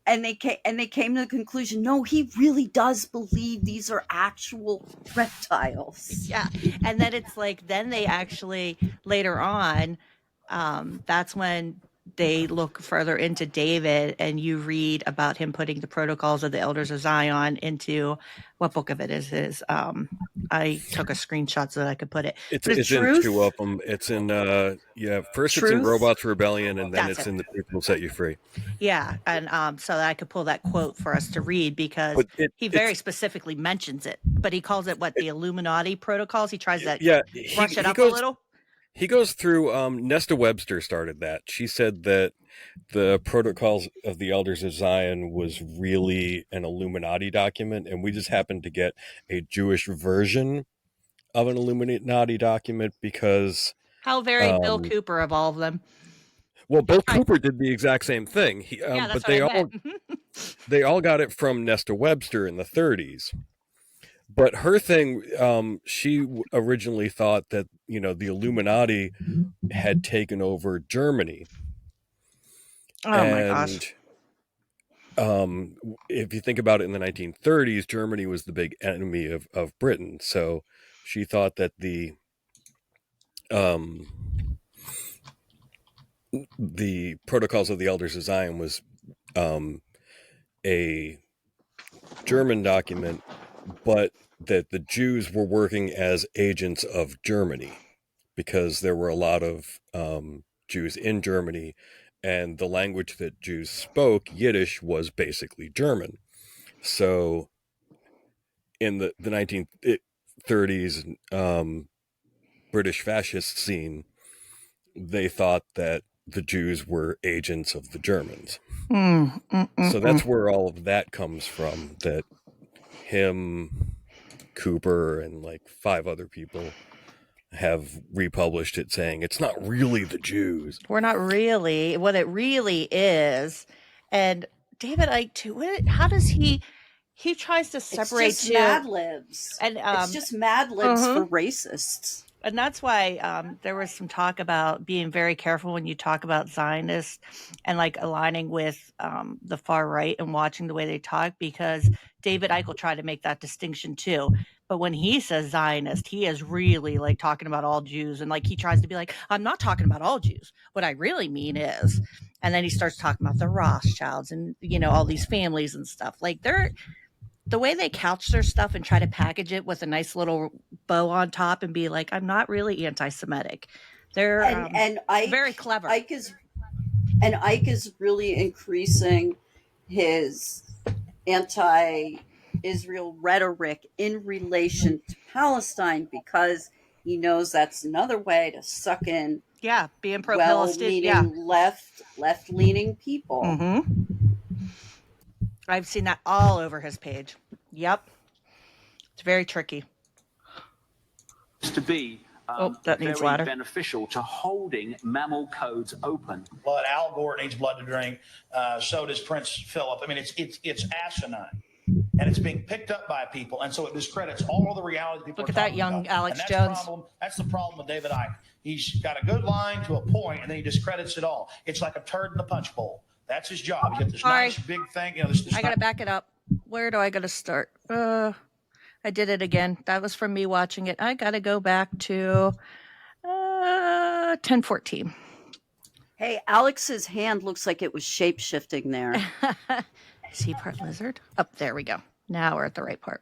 and they came to the conclusion, no, he really does believe these are actual reptiles. Yeah, and then it's like, then they actually later on, that's when they look further into David, and you read about him putting the protocols of the Elders of Zion into, what book of it is his? I took a screenshot so that I could put it. It's in two of them. It's in first Truth? It's in Robots Rebellion, and then it's in The Truth Will Set You Free. Yeah, and so that I could pull that quote for us to read, because he very specifically mentions it, but he calls it the Illuminati protocols. He tries to brush it up a little. He goes through, Nesta Webster started that. She said that the Protocols of the Elders of Zion was really an Illuminati document, and we just happened to get a Jewish version of an Illuminati document because... How very Bill Cooper of all of them. Well, Bill Cooper did the exact same thing. But they all got it from Nesta Webster in the 30s. But her thing, she originally thought that, the Illuminati had taken over Germany. Oh, my gosh. If you think about it, in the 1930s, Germany was the big enemy of Britain. So she thought that the Protocols of the Elders of Zion was a German document, but that the Jews were working as agents of Germany because there were a lot of Jews in Germany, and the language that Jews spoke, Yiddish, was basically German. So in the 1930s British fascist scene, they thought that the Jews were agents of the Germans. So that's where all of that comes from, that him, Cooper, and like 5 other people have republished it saying it's not really the Jews. We're not really what it really is. And David Icke too. How does he tries to separate it's just two Mad Libs. And it's just Mad Libs for racists. And that's why there was some talk about being very careful when you talk about Zionists and like aligning with the far right and watching the way they talk, because David Icke will try to make that distinction too. But when he says Zionist, he is really like talking about all Jews. And like he tries to be like, I'm not talking about all Jews. What I really mean is, and then he starts talking about the Rothschilds and, you know, all these families and stuff. Like the way they couch their stuff and try to package it with a nice little bow on top and be like, I'm not really anti-Semitic. They're and Icke, very clever. Icke is really increasing his anti-Israel rhetoric in relation to Palestine, because he knows that's another way to suck in being pro-Palestinian, left-leaning people. I've seen that all over his page. Yep. It's very tricky. To be that needs very ladder. beneficial to holding mammal codes open. Blood. Al Gore needs blood to drink. So does Prince Philip. I mean, it's asinine, and it's being picked up by people, and so it discredits all of the reality people. Look at that young about. Alex and Jones. That's the problem with David Icke. He's got a good line to a point, and then he discredits it all. It's like a turd in the punch bowl. That's his job. He's got this nice big thing. You know, this I got to back it up. Where do I got to start? I did it again. That was from me watching it. I got to go back to 10:14. Hey, Alex's hand looks like it was shape-shifting there. Is he part lizard? Oh, there we go. Now we're at the right part.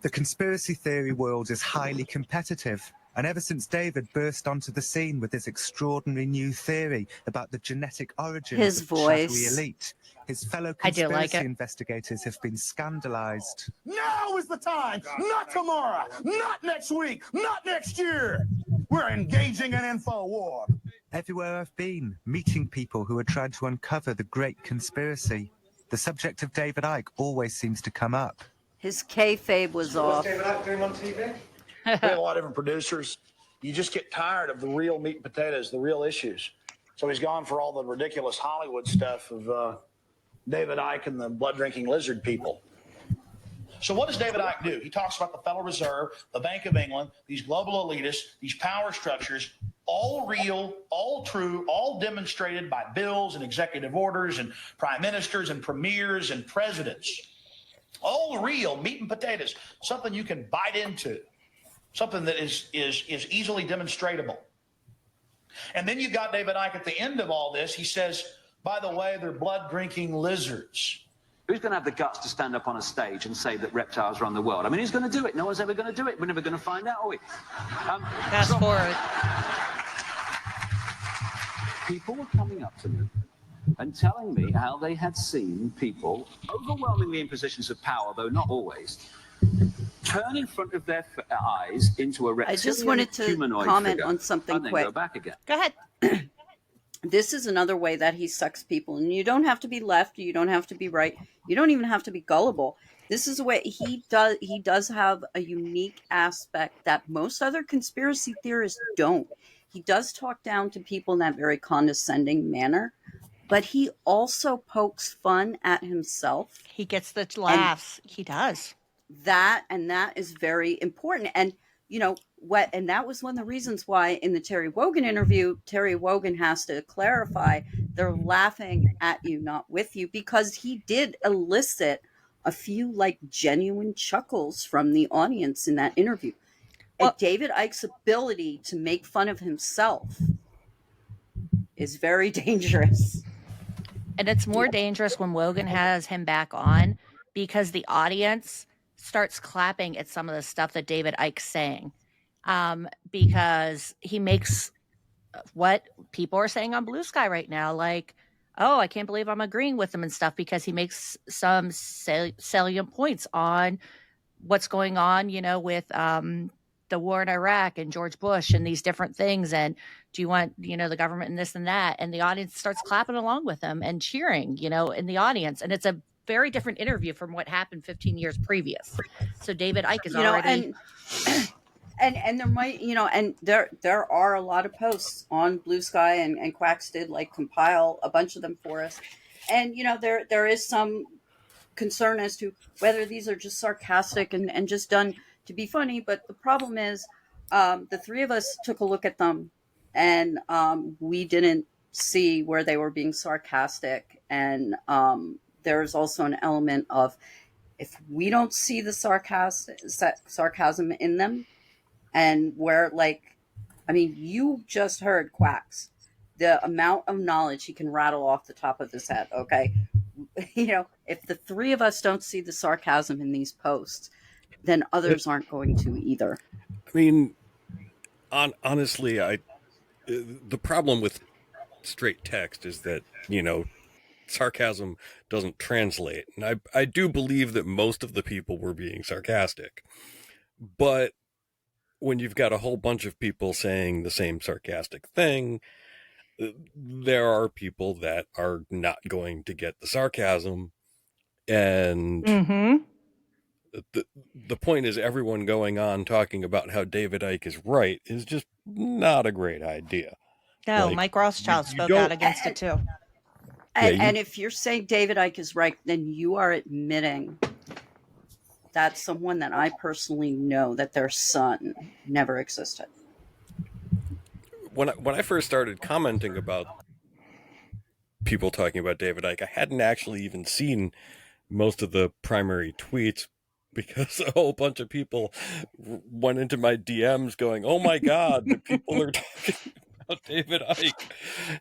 The conspiracy theory world is highly competitive. And ever since David burst onto the scene with his extraordinary new theory about the genetic origins of the shadowy elite, his fellow conspiracy investigators have been scandalized. Now is the time, not tomorrow, not next week, not next year. We're engaging an info war. Everywhere I've been, meeting people who are trying to uncover the great conspiracy, the subject of David Icke always seems to come up. His kayfabe was off. What's David Icke doing on TV? We have a lot of different producers. You just get tired of the real meat and potatoes, the real issues. So he's gone for all the ridiculous Hollywood stuff of David Icke and the blood-drinking lizard people. So what does David Icke do? He talks about the Federal Reserve, the Bank of England, these global elitists, these power structures, all real, all true, all demonstrated by bills and executive orders and prime ministers and premiers and presidents. All real meat and potatoes, something you can bite into. Something that is easily demonstratable. And then you've got David Icke at the end of all this. He says, by the way, they're blood-drinking lizards. Who's going to have the guts to stand up on a stage and say that reptiles run the world? I mean, who's going to do it? No one's ever going to do it. We're never going to find out, are we? Fast forward. People were coming up to me and telling me how they had seen people, overwhelmingly in positions of power, though not always, turn in front of their eyes into a reptilian I just wanted to humanoid comment figure, on something and then quick. go back again. Go ahead. This is another way that he sucks people, and you don't have to be left, you don't have to be right, you don't even have to be gullible. This is a way he does have a unique aspect that most other conspiracy theorists don't. He does talk down to people in that very condescending manner, but he also pokes fun at himself. He gets the laughs. He does. That is very important. And you know what, and that was one of the reasons why in the Terry Wogan interview, Terry Wogan has to clarify they're laughing at you, not with you, because he did elicit a few like genuine chuckles from the audience in that interview. And David Icke's ability to make fun of himself is very dangerous. And it's more dangerous when Wogan has him back on, because the audience starts clapping at some of the stuff that David Icke's saying, because he makes what people are saying on Blue Sky right now, like, oh, I can't believe I'm agreeing with him and stuff, because he makes some salient points on what's going on, with the war in Iraq and George Bush and these different things. And do you want, the government and this and that? And the audience starts clapping along with him and cheering, in the audience. And it's a very different interview from what happened 15 years previous. So David Icke is already... And there might, and there are a lot of posts on Blue Sky, and Quacks did like compile a bunch of them for us. And, there is some concern as to whether these are just sarcastic and just done to be funny. But the problem is, the three of us took a look at them, and we didn't see where they were being sarcastic. And there's also an element of, if we don't see the sarcasm in them, and where, you just heard Quacks, the amount of knowledge he can rattle off the top of his head. Okay. If the three of us don't see the sarcasm in these posts, then others aren't going to either. I mean, honestly, the problem with straight text is that, sarcasm doesn't translate. And I do believe that most of the people were being sarcastic. But when you've got a whole bunch of people saying the same sarcastic thing, there are people that are not going to get the sarcasm. And the point is, everyone going on talking about how David Icke is right is just not a great idea. No, Mike Rothschild spoke out against it too. And if you're saying David Icke is right, then you are admitting that someone that I personally know, that their son never existed. When I first started commenting about people talking about David Icke, I hadn't actually even seen most of the primary tweets, because a whole bunch of people went into my DMs going, "Oh my God, the people are talking about David Icke."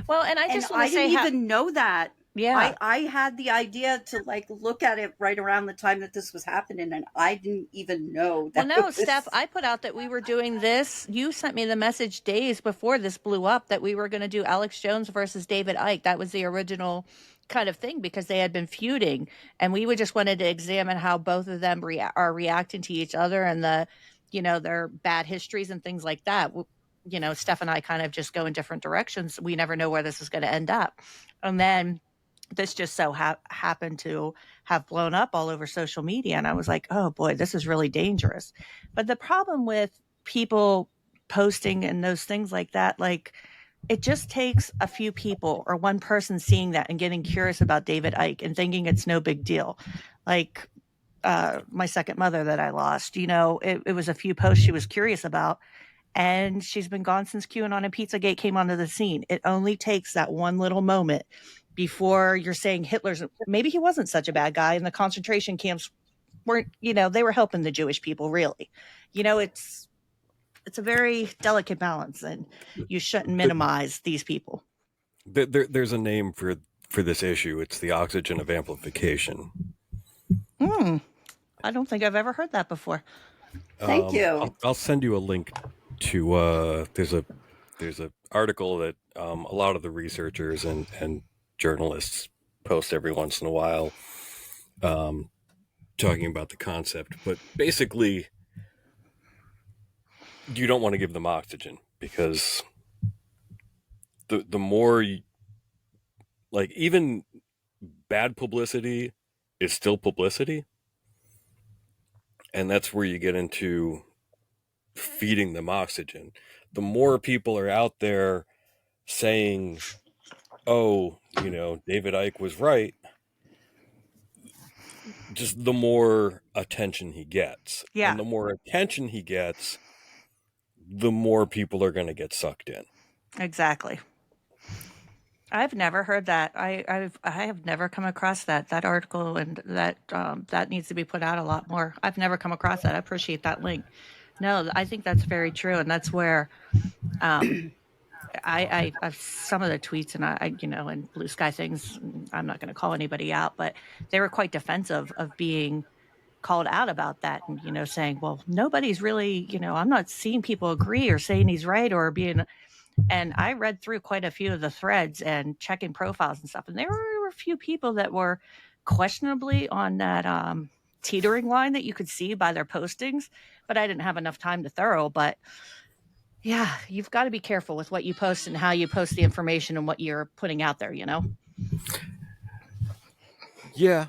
Well, and I didn't even know that. Yeah. I had the idea to look at it right around the time that this was happening, and I didn't even know that. Well, no, Steph, I put out that we were doing this. You sent me the message days before this blew up that we were going to do Alex Jones versus David Icke. That was the original kind of thing, because they had been feuding, and we just wanted to examine how both of them are reacting to each other, and their bad histories and things like that. Steph and I kind of just go in different directions. We never know where this is going to end up. And then this just so happened to have blown up all over social media. And I was like, oh boy, this is really dangerous. But the problem with people posting and those things like that, it just takes a few people or one person seeing that and getting curious about David Icke and thinking it's no big deal. My second mother that I lost, it was a few posts she was curious about, and she's been gone since QAnon and Pizzagate came onto the scene. It only takes that one little moment before you're saying maybe he wasn't such a bad guy, and the concentration camps weren't, they were helping the Jewish people, really. It's a very delicate balance, and you shouldn't minimize these people. There's a name for this issue. It's the oxygen of amplification. I don't think I've ever heard that before. Thank you. I'll send you a link to there's a article that a lot of the researchers and journalists post every once in a while, talking about the concept. But basically, you don't want to give them oxygen, because the more even bad publicity is still publicity, and that's where you get into feeding them oxygen. The more people are out there saying, oh, David Icke was right, just the more attention he gets. Yeah. And the more attention he gets, the more people are going to get sucked in. Exactly. I've never heard that. I have never come across that article, and that needs to be put out a lot more. I've never come across that. I appreciate that link. No, I think that's very true, and that's where I've some of the tweets and I and blue sky things, I'm not going to call anybody out, but they were quite defensive of being called out about that and, saying, well, nobody's really, I'm not seeing people agree or saying he's right or being, and I read through quite a few of the threads and checking profiles and stuff. And there were a few people that were questionably on that teetering line that you could see by their postings, but I didn't have enough time to thorough. But yeah, you've got to be careful with what you post and how you post the information and what you're putting out there, Yeah.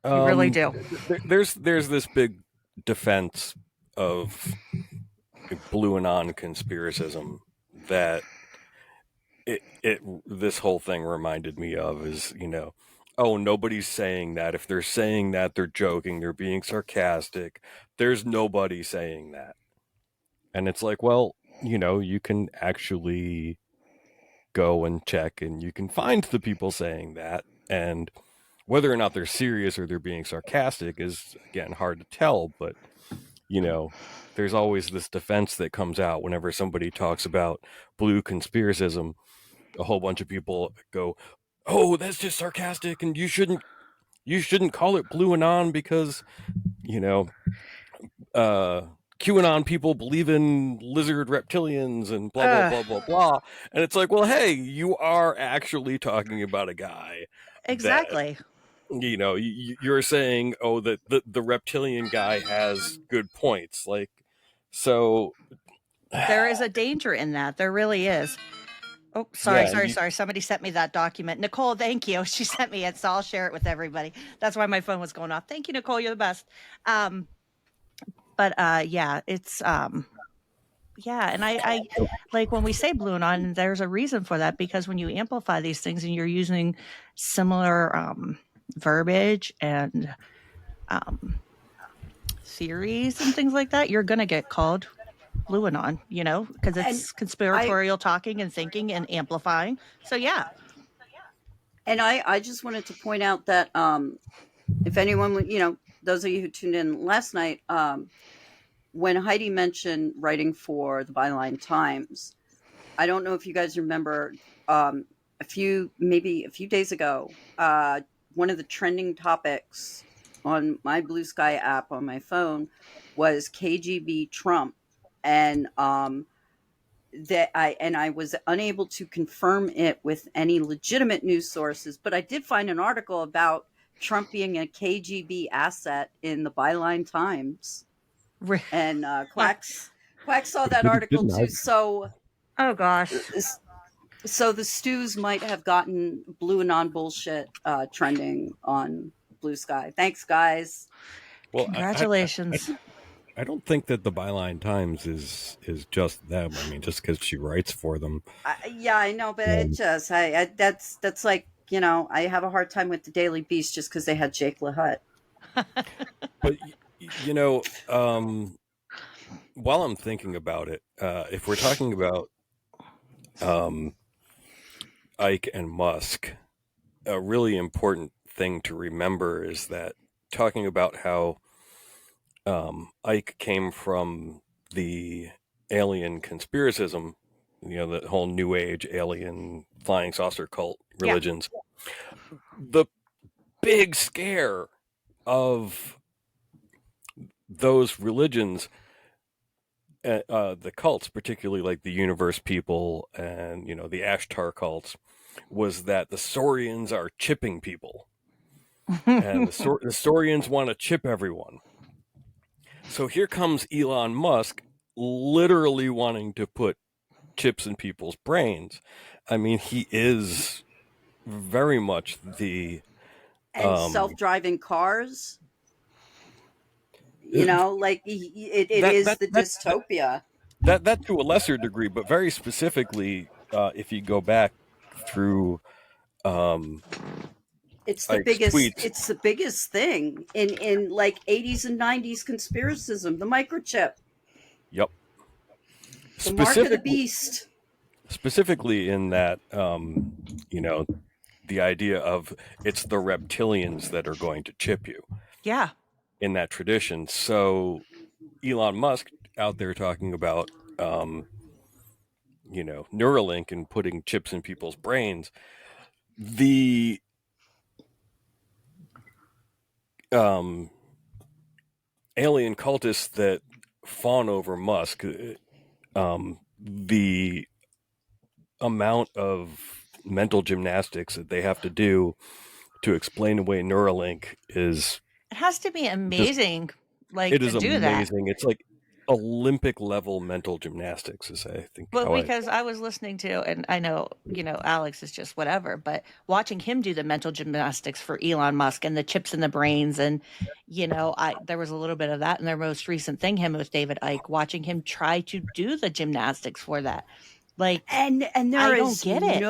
You really do. There's this big defense of blue anon conspiracism that this whole thing reminded me of is, oh, nobody's saying that. If they're saying that, they're joking, they're being sarcastic. There's nobody saying that. And it's like, well, you can actually go and check and you can find the people saying that. And whether or not they're serious or they're being sarcastic is, again, hard to tell. But, there's always this defense that comes out whenever somebody talks about blue conspiracism. A whole bunch of people go, oh, that's just sarcastic and you shouldn't call it blue anon because, QAnon people believe in lizard reptilians and blah, blah, blah, blah, blah. And it's like, well, hey, you are actually talking about a guy. Exactly. That, you're saying, oh, that the reptilian guy has good points. Like, so. There is a danger in that. There really is. Oh, sorry. Somebody sent me that document. Nicole, thank you. She sent me it, so I'll share it with everybody. That's why my phone was going off. Thank you, Nicole. You're the best. But it's and I like when we say blue anon, there's a reason for that, because when you amplify these things and you're using similar verbiage and theories and things like that, you're going to get called blue anon, because it's conspiratorial talking and thinking and amplifying. So yeah. And I just wanted to point out that if anyone, those of you who tuned in last night, when Heidi mentioned writing for the Byline Times, I don't know if you guys remember, a few days ago, one of the trending topics on my Blue Sky app on my phone was KGB Trump. And I was unable to confirm it with any legitimate news sources, but I did find an article about Trump being a KGB asset in the Byline Times. And Quacks saw that article too. So, oh gosh. So the stews might have gotten blue anon bullshit trending on Blue Sky. Thanks, guys. Well, congratulations. I don't think that the Byline Times is just them. I mean, just because she writes for them. Yeah, I know, but it just that's like, I have a hard time with the Daily Beast just because they had Jake LaHutte. But while I'm thinking about it, if we're talking about Icke and Musk, a really important thing to remember is that talking about how Icke came from the alien conspiracism, the whole New Age alien flying saucer cult religions. Yeah. The big scare of those religions, the cults, particularly like the Universe people and, the Ashtar cults, was that the Saurians are chipping people. And the Saurians want to chip everyone. So here comes Elon Musk literally wanting to put chips in people's brains. I mean, he is very much the... And self-driving cars. Like it is the dystopia. That to a lesser degree, but very specifically, if you go back through... It's the biggest. Tweets. It's the biggest thing in like 80s and 90s conspiracism. The microchip. Yep. The mark of the beast. Specifically, in that, the idea of it's the reptilians that are going to chip you. Yeah. In that tradition, so Elon Musk out there talking about, Neuralink and putting chips in people's brains, the alien cultists that fawn over Musk, the amount of mental gymnastics that they have to do to explain away Neuralink is It has to be amazing, it is to do that. amazing. It's like Olympic level mental gymnastics, is I think. Well, because I was listening to, and I know, Alex is just whatever, but watching him do the mental gymnastics for Elon Musk and the chips in the brains, and there was a little bit of that in their most recent thing, him with David Icke, watching him try to do the gymnastics for that. And there I is don't get it.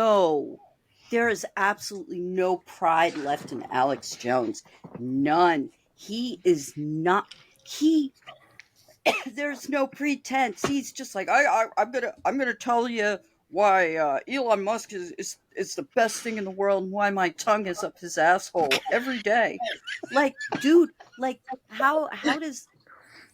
There is absolutely no pride left in Alex Jones. None. He is not. There's no pretense. He's just like, I'm gonna tell you why Elon Musk is the best thing in the world and why my tongue is up his asshole every day. Like, dude,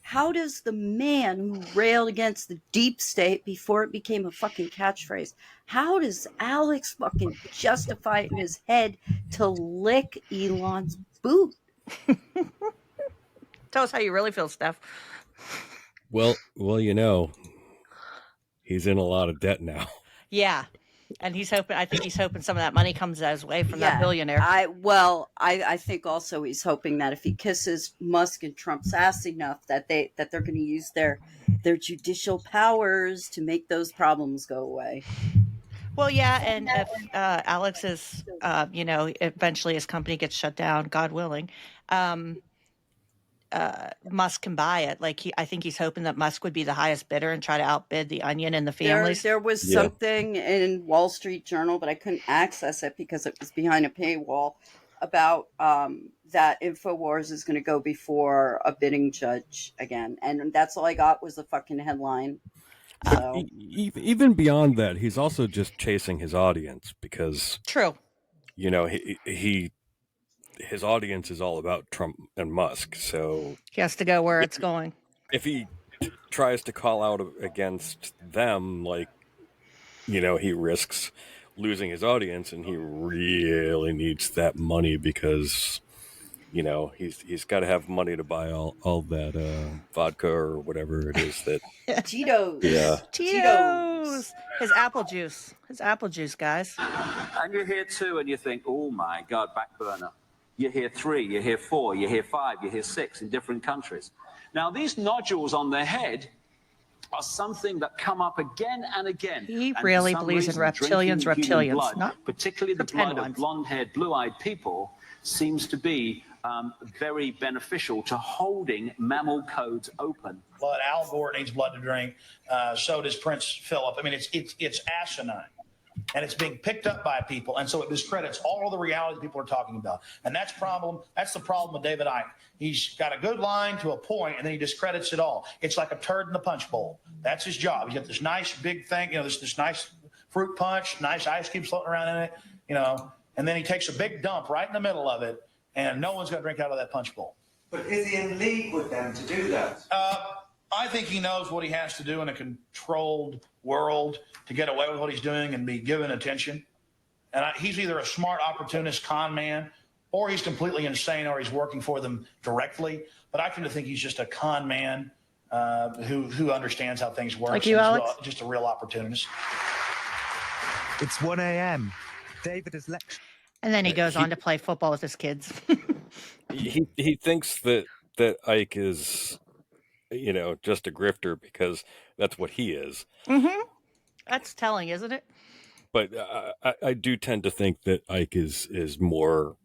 how does the man who railed against the deep state before it became a fucking catchphrase, how does Alex fucking justify it in his head to lick Elon's boot? Tell us how you really feel, Steph. Well, he's in a lot of debt now. Yeah. And I think he's hoping some of that money comes his way from that billionaire. I think also he's hoping that if he kisses Musk and Trump's ass enough that they're going to use their judicial powers to make those problems go away. Well, yeah, and if Alex is, eventually his company gets shut down, God willing, Musk can buy it. I think he's hoping that Musk would be the highest bidder and try to outbid the Onion and the families. There was something in Wall Street Journal, but I couldn't access it because it was behind a paywall, about that InfoWars is going to go before a bidding judge again. And that's all I got was the fucking headline. So. Even beyond that, he's also just chasing his audience because... True. His audience is all about Trump and Musk, so he has to go where it's going. If he tries to call out against them, he risks losing his audience, and he really needs that money because he's got to have money to buy all that vodka or whatever it is that Cheetos. Yeah, Cheetos. His apple juice, guys. And you're here too, and you think, oh my God, back burner. You hear 3, you hear 4, you hear 5, you hear 6 in different countries. Now, these nodules on their head are something that come up again and again. He really believes in reptilians, blood, particularly the blood of blonde-haired, blue-eyed people, seems to be very beneficial to holding mammal codes open. Blood, Al Gore needs blood to drink. So does Prince Philip. I mean, it's asinine. And it's being picked up by people, and so it discredits all the reality people are talking about. And that's the problem with David Icke. He's got a good line to a point, and then he discredits it all. It's like a turd in the punch bowl. That's his job. He's got this nice big thing, this nice fruit punch, nice ice cubes floating around in it, and then he takes a big dump right in the middle of it, and no one's going to drink out of that punch bowl. But is he in league with them to do that? I think he knows what he has to do in a controlled world to get away with what he's doing and be given attention. And he's either a smart opportunist con man, or he's completely insane, or he's working for them directly. But I tend to think he's just a con man who understands how things work. Like you, Alex? Just a real opportunist. It's 1 a.m. David has lectured. And then he goes on to play football with his kids. he thinks that Icke is... just a grifter because that's what he is. Mm-hmm. That's telling, isn't it? But I do tend to think that Icke is more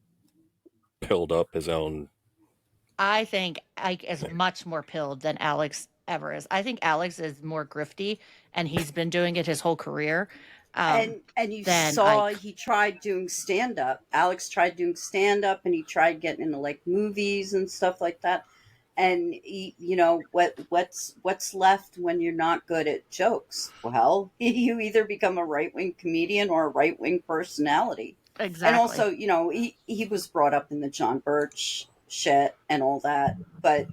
pilled up his own. I think Icke is much more pilled than Alex ever is. I think Alex is more grifty, and he's been doing it his whole career. And you saw he tried doing stand-up. Alex tried doing stand-up, and he tried getting into movies and stuff like that. And what's left when you're not good at jokes? Well, you either become a right-wing comedian or a right-wing personality. Exactly. And also, he was brought up in the John Birch shit and all that. But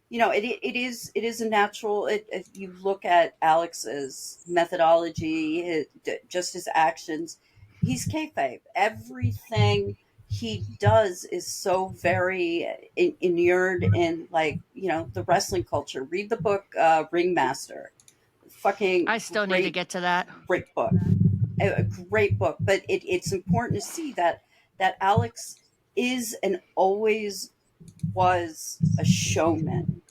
you know, it is a natural. If you look at Alex's methodology, just his actions, he's kayfabe. Everything he does is so very inured in, like, you know, the wrestling culture. Read the book Ringmaster. Fucking I still need to get to that. Great book. A great book. But it's important to see that Alex is and always was a showman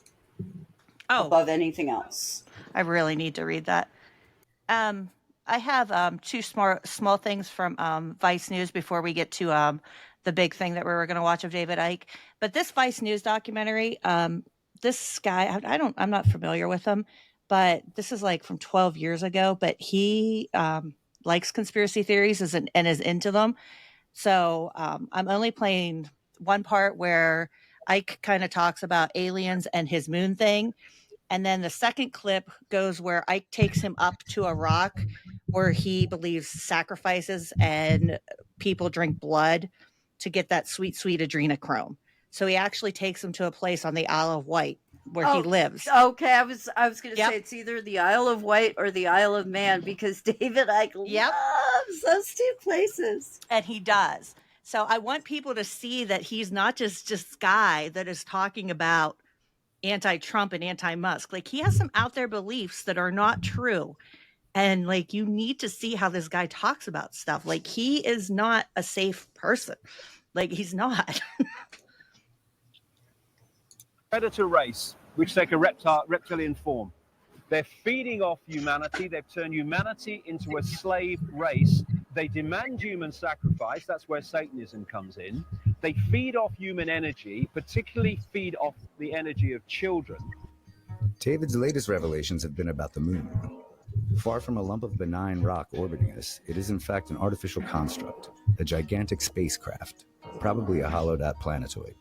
above anything else. I really need to read that. I have two small things from Vice News before we get to the big thing that we were going to watch of David Icke. But this Vice News documentary, this guy, I'm not familiar with him, but this is like from 12 years ago. But he likes conspiracy theories and is into them. So I'm only playing one part where Icke kind of talks about aliens and his moon thing. And then the second clip goes where Icke takes him up to a rock where he believes sacrifices and people drink blood to get that sweet, sweet adrenochrome. So he actually takes him to a place on the Isle of Wight where he lives. Okay, I was going to say it's either the Isle of Wight or the Isle of Man, because David Icke loves those two places. And he does. So I want people to see that he's not just this guy that is talking about anti-Trump and anti-Musk. Like, he has some out there beliefs that are not true. And like, you need to see how this guy talks about stuff. Like, he is not a safe person. Like, he's not. Predator race, which take a reptilian form. They're feeding off humanity. They've turned humanity into a slave race. They demand human sacrifice. That's where Satanism comes in. They feed off human energy, particularly feed off the energy of children. David's latest revelations have been about the moon. Far from a lump of benign rock orbiting us, it is in fact an artificial construct, a gigantic spacecraft, probably a hollowed-out planetoid.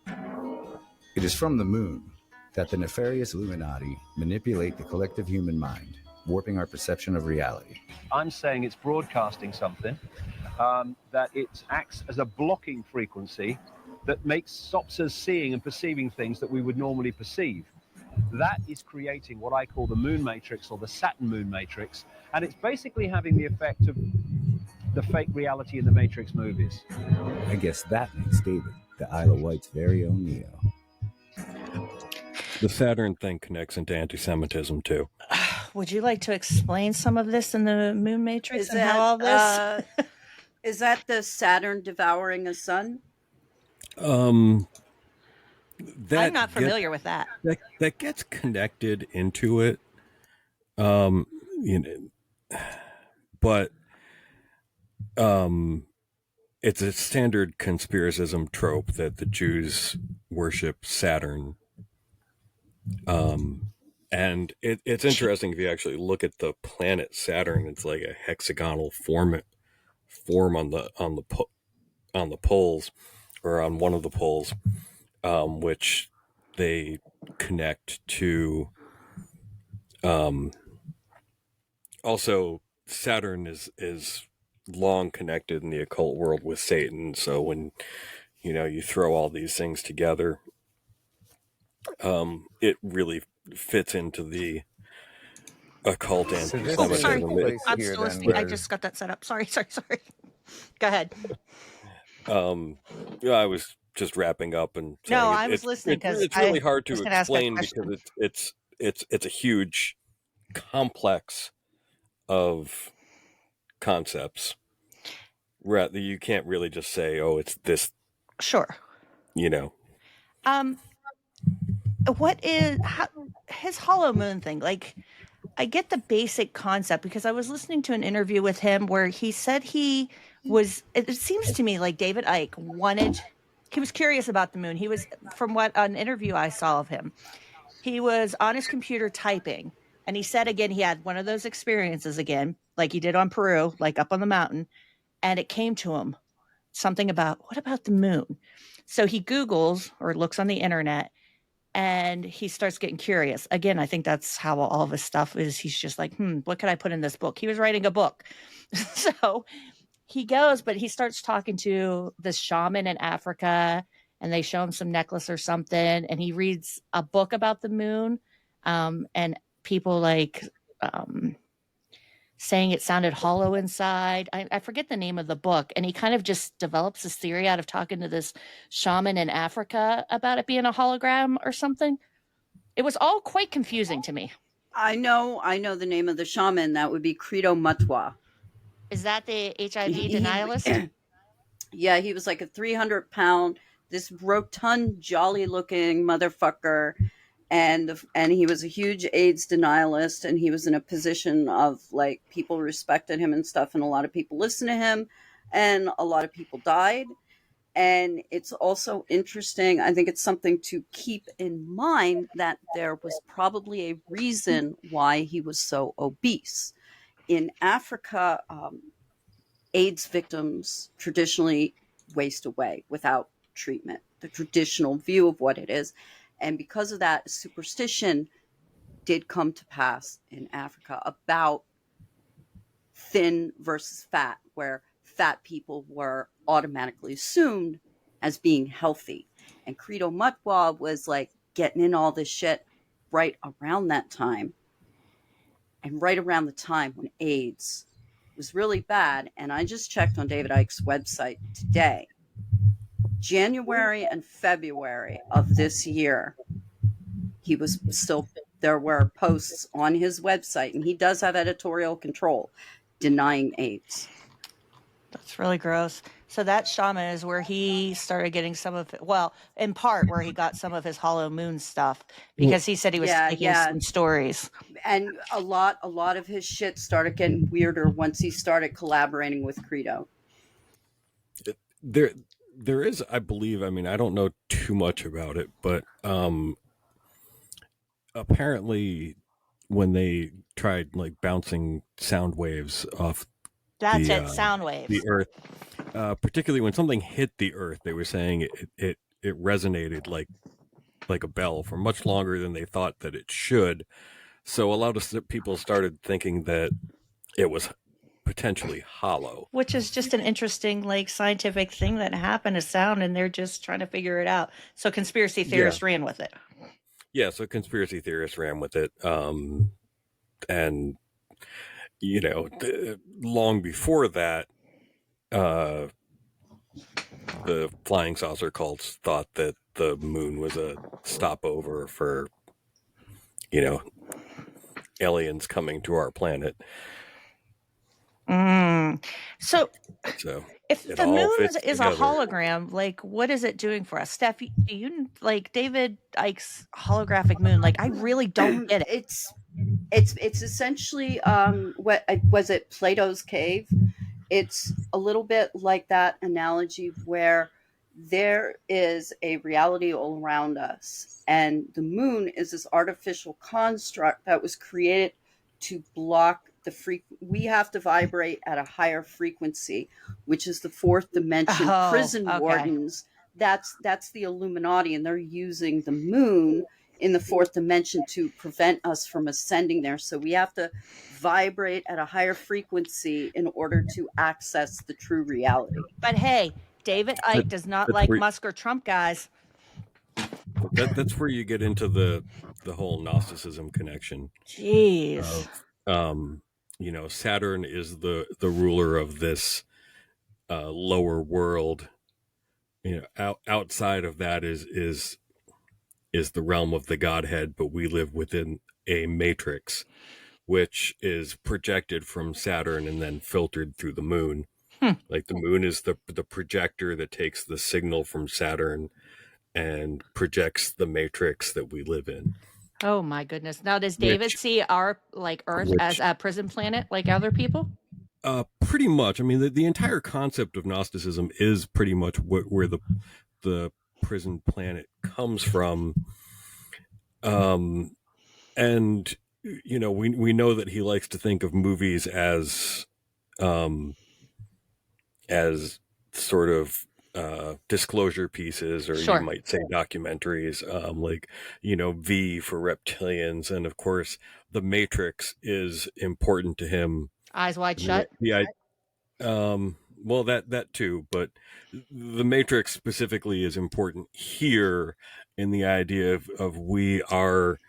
It is from the moon that the nefarious Illuminati manipulate the collective human mind, warping our perception of reality. I'm saying it's broadcasting something, that it acts as a blocking frequency that stops us seeing and perceiving things that we would normally perceive. That is creating what I call the moon matrix, or the Saturn moon matrix, and it's basically having the effect of the fake reality in the Matrix movies. I guess that makes David the Isle of Wight's very own Neo. The Saturn thing connects into anti-Semitism too. Would you like to explain some of this in the moon matrix and how all this? Is that the Saturn devouring a sun? I'm not familiar with that. That gets connected into it. You know, but it's a standard conspiracism trope that the Jews worship Saturn. And it's interesting if you actually look at the planet Saturn. It's like a hexagonal form on the poles, or on one of the poles, which they connect to. Also, Saturn is long connected in the occult world with Satan. So when you throw all these things together, it really fits into the occult anti-Semitism. Sorry, I'm still listening. I just got that set up. Sorry. Go ahead. I was just wrapping up and saying I was listening because it's really hard to explain because it's a huge complex of concepts. Rather, you can't really just say, "Oh, it's this." Sure. What is his hollow moon thing? Like, I get the basic concept because I was listening to an interview with him where he said he was. It seems to me like David Icke he was curious about the moon. He was, from what an interview I saw of him, he was on his computer typing, and he said again he had one of those experiences again, like he did on Peru, like up on the mountain, and it came to him something about, what about the moon? So he Googles or looks on the internet. And he starts getting curious. Again, I think that's how all of his stuff is. He's just like, what could I put in this book? He was writing a book. So he goes, but he starts talking to this shaman in Africa. and they show him some necklace or something, and he reads a book about the moon, and people saying it sounded hollow inside. I forget the name of the book, and he kind of just develops this theory out of talking to this shaman in Africa about it being a hologram or something. It was all quite confusing to me. I know the name of the shaman. That would be Credo Mutwa. Is that the HIV denialist? Yeah, he was like a 300-pound, this rotund, jolly-looking motherfucker, and he was a huge AIDS denialist, and he was in a position of like people respected him and stuff, and a lot of people listened to him, and a lot of people died. And it's also interesting, I think it's something to keep in mind, that there was probably a reason why he was so obese. In Africa, AIDS victims traditionally waste away without treatment, the traditional view of what it is. And because of that, superstition did come to pass in Africa about thin versus fat, where fat people were automatically assumed as being healthy. And Credo Mutwa was like getting in all this shit right around that time. And right around the time when AIDS was really bad. And I just checked on David Icke's website today. January and February of this year, he was still, there were posts on his website, and he does have editorial control, denying AIDS. That's really gross. So that shaman is where he started getting some of it. Well, in part where he got some of his Hollow Moon stuff, because he said he was taking some stories. And a lot of his shit started getting weirder once he started collaborating with Credo. There is, I believe, I mean, I don't know too much about it, but apparently when they tried like bouncing sound waves off sound waves. The earth, particularly when something hit the earth, they were saying it resonated like a bell for much longer than they thought that it should. So a lot of people started thinking that it was potentially hollow, which is just an interesting like scientific thing that happened to sound, and they're just trying to figure it out. So conspiracy theorists ran with it. Yeah, so conspiracy theorists ran with it, and you know, long before that, the flying saucer cults thought that the moon was a stopover for, you know, aliens coming to our planet. So if the moon is a together. hologram, like what is it doing for us? Steph, do you like David Icke's holographic moon? Like I really don't get it. It's essentially what was it, Plato's cave? It's a little bit like that analogy where there is a reality all around us, and the moon is this artificial construct that was created to block the we have to vibrate at a higher frequency, which is the fourth dimension. Prison wardens, that's the Illuminati, and they're using the moon in the fourth dimension to prevent us from ascending there. So we have to vibrate at a higher frequency in order to access the true reality. But hey, David Icke does not like Musk or Trump, guys. That's where you get into the whole Gnosticism connection. Jeez. You know, Saturn is the ruler of this lower world. You know, outside of that is the realm of the Godhead, but we live within a matrix, which is projected from Saturn and then filtered through the moon. Like the moon is the projector that takes the signal from Saturn and projects the matrix that we live in. Oh my goodness. Now, does David see our Earth as a prison planet like other people? Pretty much. I mean, the entire concept of Gnosticism is pretty much where the prison planet comes from. And you know, we know that he likes to think of movies as sort of disclosure pieces, or you might say documentaries, like, you know, V for Reptilians, and of course The Matrix is important to him. Eyes Wide Shut. Well, that too, but the Matrix specifically is important here in the idea of we are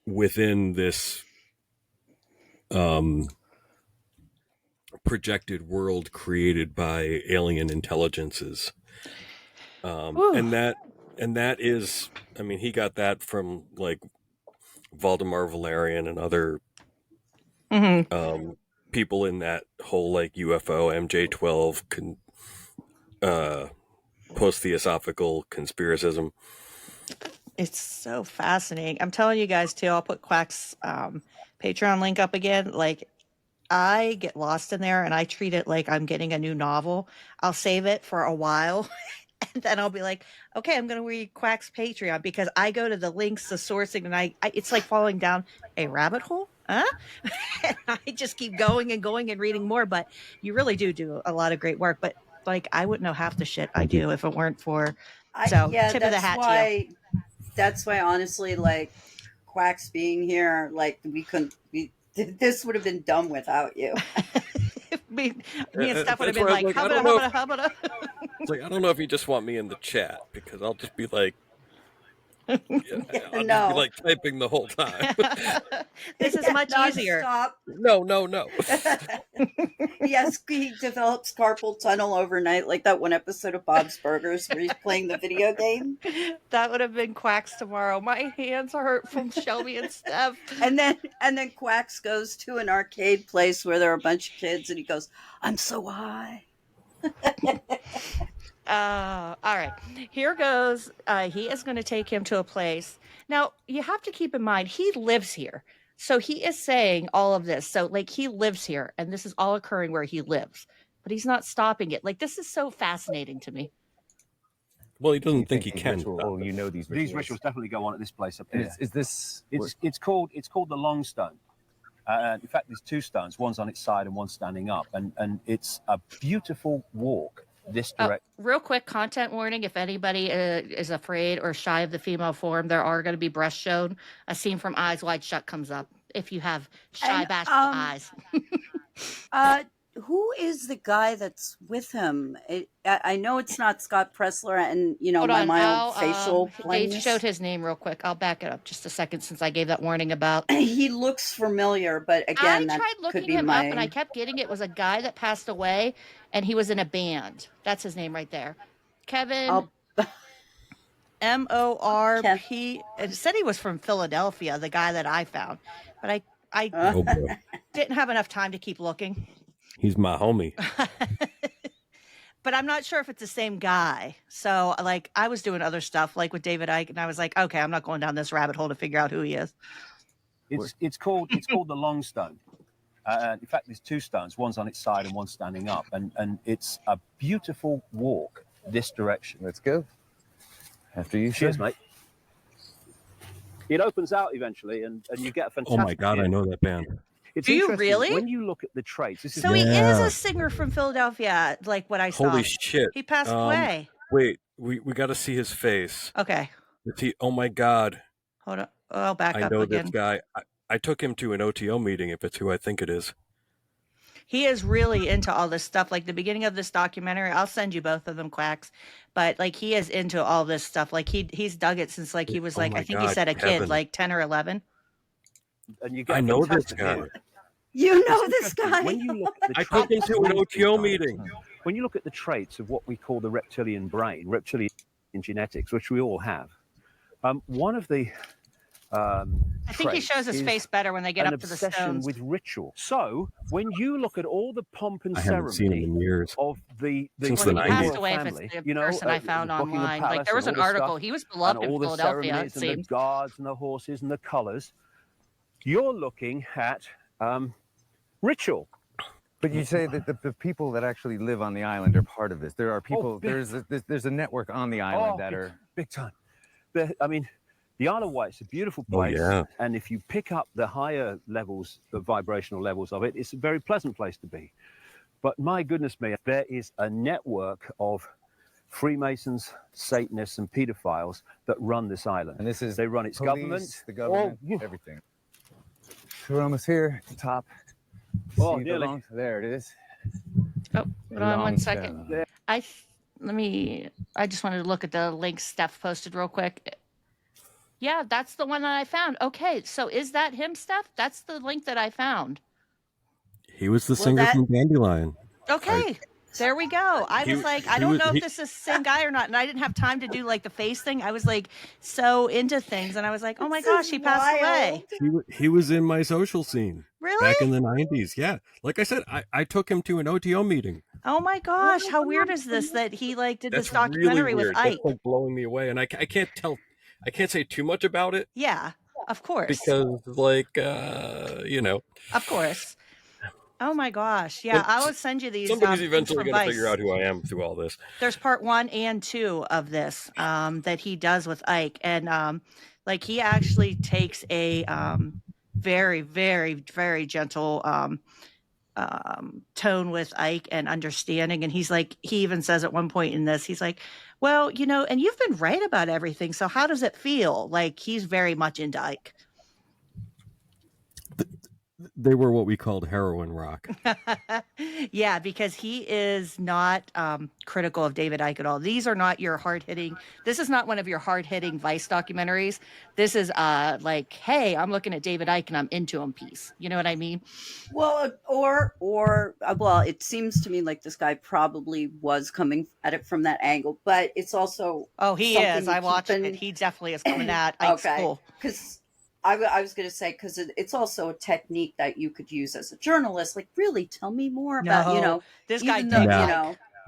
within this projected world created by alien intelligences, and that is, I mean, he got that from like Valdemar Valerian and other people in that whole like UFO MJ12 post-theosophical conspiracism. It's so fascinating. I'm telling you guys too. I'll put Quack's Patreon link up again. Like, I get lost in there and I treat it like I'm getting a new novel. I'll save it for a while and then I'll be like, okay, I'm going to read Quack's Patreon because I go to the links, the sourcing, and I it's like falling down a rabbit hole. Huh? And I just keep going and going and reading more. But you really do a lot of great work. But like, I wouldn't know half the shit I do if it weren't for. So tip of the hat to you. That's why, honestly, like Quacks being here, like this would have been dumb without you. me and Steph would have been like, hubba. It's like, I don't know if you just want me in the chat because I'll just be like, I'll just be like typing the whole time. This is much easier. No. Yes, he develops carpal tunnel overnight, like that one episode of Bob's Burgers where he's playing the video game. That would have been Quacks tomorrow. My hands hurt from Shelby and Steph. And then Quacks goes to an arcade place where there are a bunch of kids, and he goes, "I'm so high." All right, here goes. He is going to take him to a place. Now, you have to keep in mind, he lives here. So he is saying all of this. So like he lives here and this is all occurring where he lives, but he's not stopping it. Like, this is so fascinating to me. Well, he doesn't think he can. These rituals definitely go on at this place up here. Is this? It's called the Long Stone. In fact, there's two stones. One's on its side and one's standing up, and it's a beautiful walk this direction. Real quick content warning: if anybody is afraid or shy of the female form, there are going to be breasts shown. A scene from Eyes Wide Shut comes up. If you have shy, bashful eyes. Who is the guy that's with him? I know it's not Scott Pressler, and my mild facial blindness. They showed his name real quick. I'll back it up just a second since I gave that warning about. He looks familiar, but again, I tried looking him up, and I kept getting it was a guy that passed away, and he was in a band. That's his name right there, Kevin. M-O-R-P. It said he was from Philadelphia. The guy that I found, but I didn't have enough time to keep looking. He's my homie. But I'm not sure if it's the same guy. So, like, I was doing other stuff, like with David Icke, and I was like, okay, I'm not going down this rabbit hole to figure out who he is. It's called the Long Stone. In fact, there's two stones. One's on its side and one's standing up, and it's a beautiful walk this direction. Let's go. After you, cheers, mate. It opens out eventually, and you get a fantastic. Oh my God, I know that band. Do you really? When you look at the traits, this is so he is a singer from Philadelphia, like what I saw. Holy shit! He passed away. Wait, we got to see his face. Okay. Oh my God! Hold on, I'll back up again. I know this guy. I took him to an OTO meeting. If it's who I think it is. He is really into all this stuff. Like the beginning of this documentary, I'll send you both of them, Quacks. But like he is into all this stuff. Like he's dug it since like he was like I think he said a kid, like 10 or 11. And I know this guy. You know this guy. When you look at I took him to an OTO meeting. When you look at the traits of what we call the reptilian brain, reptilian genetics, which we all have, one of the I think he shows his face better when they get up to the stones. An obsession with ritual. So when you look at all the pomp and ceremony seen him in years. of the Since the 90s. Passed away if it's the person I found online. Like there was an article. He was beloved in Philadelphia. It seemed. And the guards and the horses and the colors. You're looking at ritual. But you say that the people that actually live on the island are part of this. There are people. There's a network on the island that are big time. The Isle of Wight's a beautiful place, and if you pick up the higher levels, the vibrational levels of it, it's a very pleasant place to be. But my goodness me, there is a network of Freemasons, Satanists, and pedophiles that run this island. And this is they run its police, the government, everything. We're almost here at the top. Oh, nearly. There it is. Oh, Hold on one long second. stem. I just wanted to look at the link Steph posted real quick. Yeah, that's the one that I found. Okay, so is that him, Steph? That's the link that I found. He was the singer from Dandelion. Okay, there we go. I was like, I don't know if this is the same guy or not, and I didn't have time to do like the face thing. I was like so into things, and I was like, oh my gosh, he passed away. He was in my social scene. Really? Back in the 90s. Yeah. Like I said, I took him to an OTO meeting. Oh my gosh, how weird is this that he like did this That's documentary really with weird. Ike? That's like blowing me away. And I can't say too much about it. Yeah, of course. Because like, Of course. Oh my gosh. Yeah, I will send you these. Somebody's eventually from going to Vice. figure out who I am through all this. There's part 1 and 2 of this that he does with Ike. And like he actually takes a very, very, very gentle tone with Ike and understanding. And he's like, he even says at one point in this, he's like, well, and you've been right about everything. So how does it feel? Like he's very much into Ike. They were what we called heroin rock. Yeah, because he is not critical of David Icke at all. These are not your hard-hitting. This is not one of your hard-hitting Vice documentaries. This is like, hey, I'm looking at David Icke and I'm into him piece. You know what I mean? Well, well, it seems to me like this guy probably was coming at it from that angle, but it's also he is. I watched it. He definitely is coming at Ike's cool. Because I was going to say, because it's also a technique that you could use as a journalist. Like, really, tell me more about, this guy,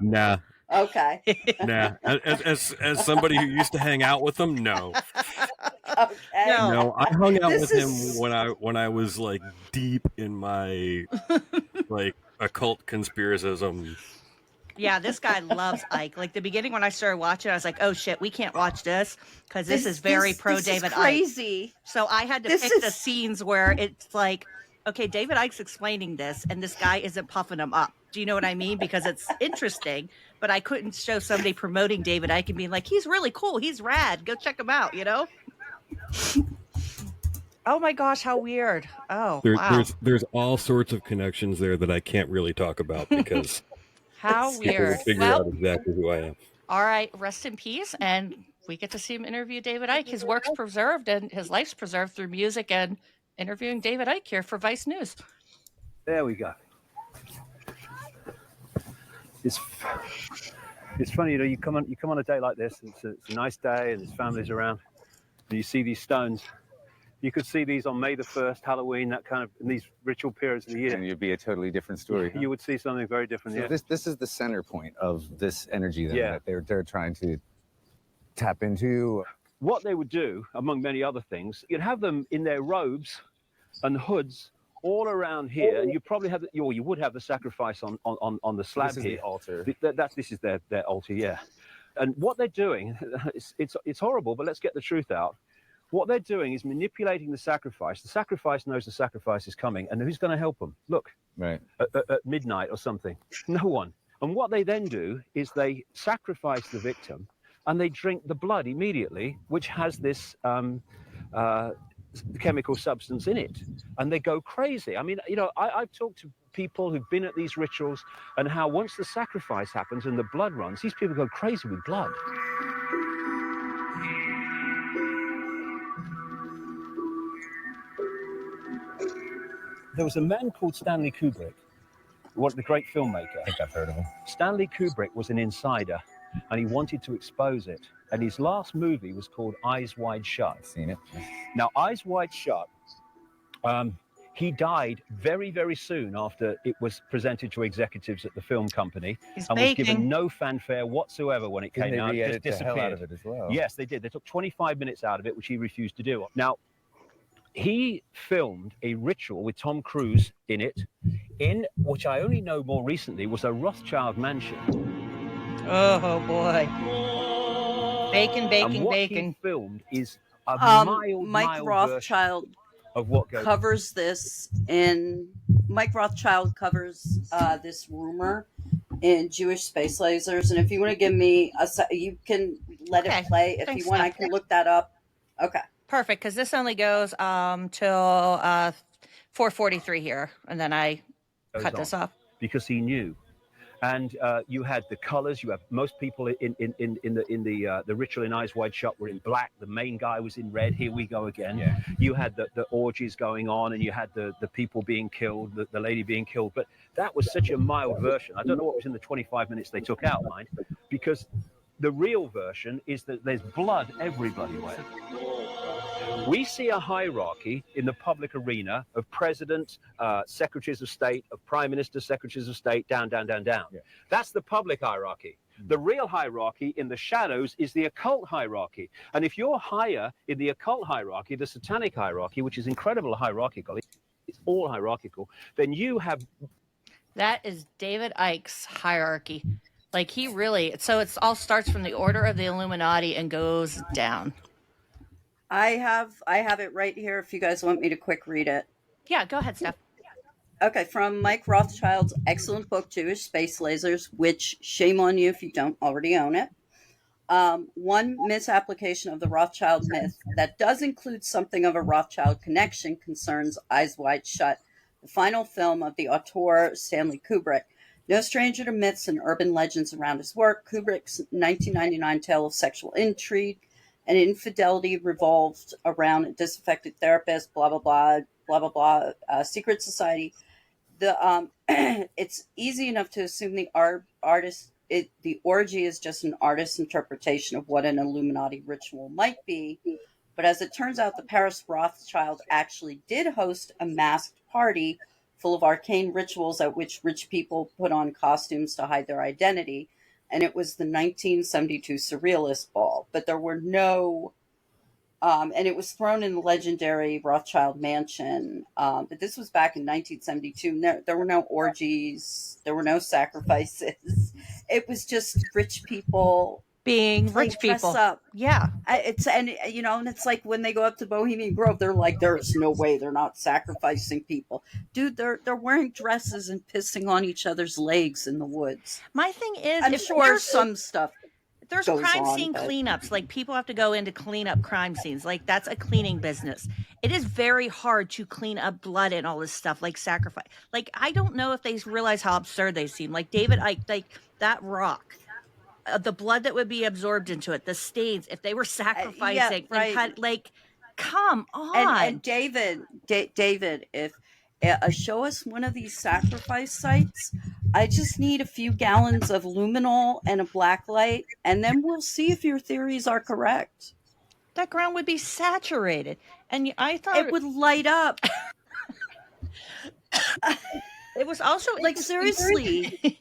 Nah. Okay. Nah. As somebody who used to hang out with him, no. Okay. No, I hung out with him when I was like deep in my like occult conspiracism. Yeah, this guy loves Ike. Like the beginning when I started watching, I was like, "Oh shit, we can't watch this because this is very pro David Icke." Crazy. So I had to pick the scenes where it's like, okay, David Icke's explaining this, and this guy isn't puffing him up. Do you know what I mean? Because it's interesting, but I couldn't show somebody promoting David Icke and being like, "He's really cool. He's rad. Go check him out." You know? Oh my gosh, how weird! Oh, wow. There's all sorts of connections there that I can't really talk about because. How weird. Figure out exactly who I am. All right, rest in peace. And we get to see him interview David Icke. His work's preserved and his life's preserved through music and interviewing David Icke here for Vice News. There we go. It's funny, you come on a day like this, and it's a nice day and there's families around, and you see these stones. You could see these on May the 1st, Halloween, that kind of, in these ritual periods of the year. And you'd be a totally different story. You would see something very different. So this is the center point of this energy that they're trying to tap into. What they would do, among many other things, you'd have them in their robes and hoods all around here, and you probably have, you would have the sacrifice on the slab here. The altar. This is their altar, yeah. And what they're doing, it's horrible, but let's get the truth out. What they're doing is manipulating the sacrifice. The sacrifice knows the sacrifice is coming, and who's going to help them? Look, right at midnight or something. No one. And what they then do is they sacrifice the victim, and they drink the blood immediately, which has this chemical substance in it, and they go crazy. I mean, I've talked to people who've been at these rituals, and how once the sacrifice happens and the blood runs, these people go crazy with blood. There was a man called Stanley Kubrick, the great filmmaker. I think I've heard of him. Stanley Kubrick was an insider, and he wanted to expose it. And his last movie was called Eyes Wide Shut. I've seen it. Now, Eyes Wide Shut, he died very, very soon after it was presented to executives at the film company, and was given no fanfare whatsoever when it came out. It just disappeared. The hell out of it as well. Yes, they did. They took 25 minutes out of it, which he refused to do. Now, he filmed a ritual with Tom Cruise in it, in which I only know more recently was a Rothschild mansion. Oh boy! Bacon, bacon, and what bacon. He filmed is a Mike Rothschild of what covers this in. Mike Rothschild covers this rumor in Jewish Space Lasers, and if you want to give me you can let it play. If you want, I can look that up. Okay. Perfect, because this only goes till 4:43 here, and then I cut this off. Because he knew. And you had the colors. You have most people in the ritual in Eyes Wide Shut were in black. The main guy was in red. Here we go again. Yeah. You had the orgies going on, and you had the people being killed, the lady being killed. But that was such a mild version. I don't know what was in the 25 minutes they took out, mind, because the real version is that there's blood everywhere. We see a hierarchy in the public arena of presidents, secretaries of state, of prime ministers, secretaries of state, down. Yeah. That's the public hierarchy. The real hierarchy in the shadows is the occult hierarchy. And if you're higher in the occult hierarchy, the satanic hierarchy, which is incredibly hierarchical, it's all hierarchical, then you have... That is David Icke's hierarchy. Like, he really... So it all starts from the Order of the Illuminati and goes down. I have it right here if you guys want me to quick read it. Yeah, go ahead, Steph. Okay, from Mike Rothschild's excellent book, Jewish Space Lasers, which, shame on you if you don't already own it. One misapplication of the Rothschild myth that does include something of a Rothschild connection concerns Eyes Wide Shut, the final film of the auteur Stanley Kubrick. No stranger to myths and urban legends around his work, Kubrick's 1999 tale of sexual intrigue and infidelity revolved around a disaffected therapist, blah, blah, blah, blah, blah, blah, secret society. It's easy enough to assume the orgy is just an artist's interpretation of what an Illuminati ritual might be. But as it turns out, the Paris Rothschild actually did host a masked party full of arcane rituals at which rich people put on costumes to hide their identity. And it was the 1972 Surrealist Ball. But there were no... and it was thrown in the legendary Rothschild mansion. But this was back in 1972. There were no orgies. There were no sacrifices. It was just rich people being rich people. Dress up. Yeah. And it's like when they go up to Bohemian Grove, they're like, there's no way they're not sacrificing people. Dude, they're wearing dresses and pissing on each other's legs in the woods. My thing is, I'm sure some stuff. There's crime scene cleanups. Like, people have to go in to clean up crime scenes. Like, that's a cleaning business. It is very hard to clean up blood and all this stuff, like sacrifice. Like, I don't know if they realize how absurd they seem. Like, David Icke, like, that rock, the blood that would be absorbed into it, the stains, if they were sacrificing, like, come on. And David, if show us one of these sacrifice sites, I just need a few gallons of luminol and a black light, and then we'll see if your theories are correct. That ground would be saturated, and I thought it would light up. It was also like, seriously.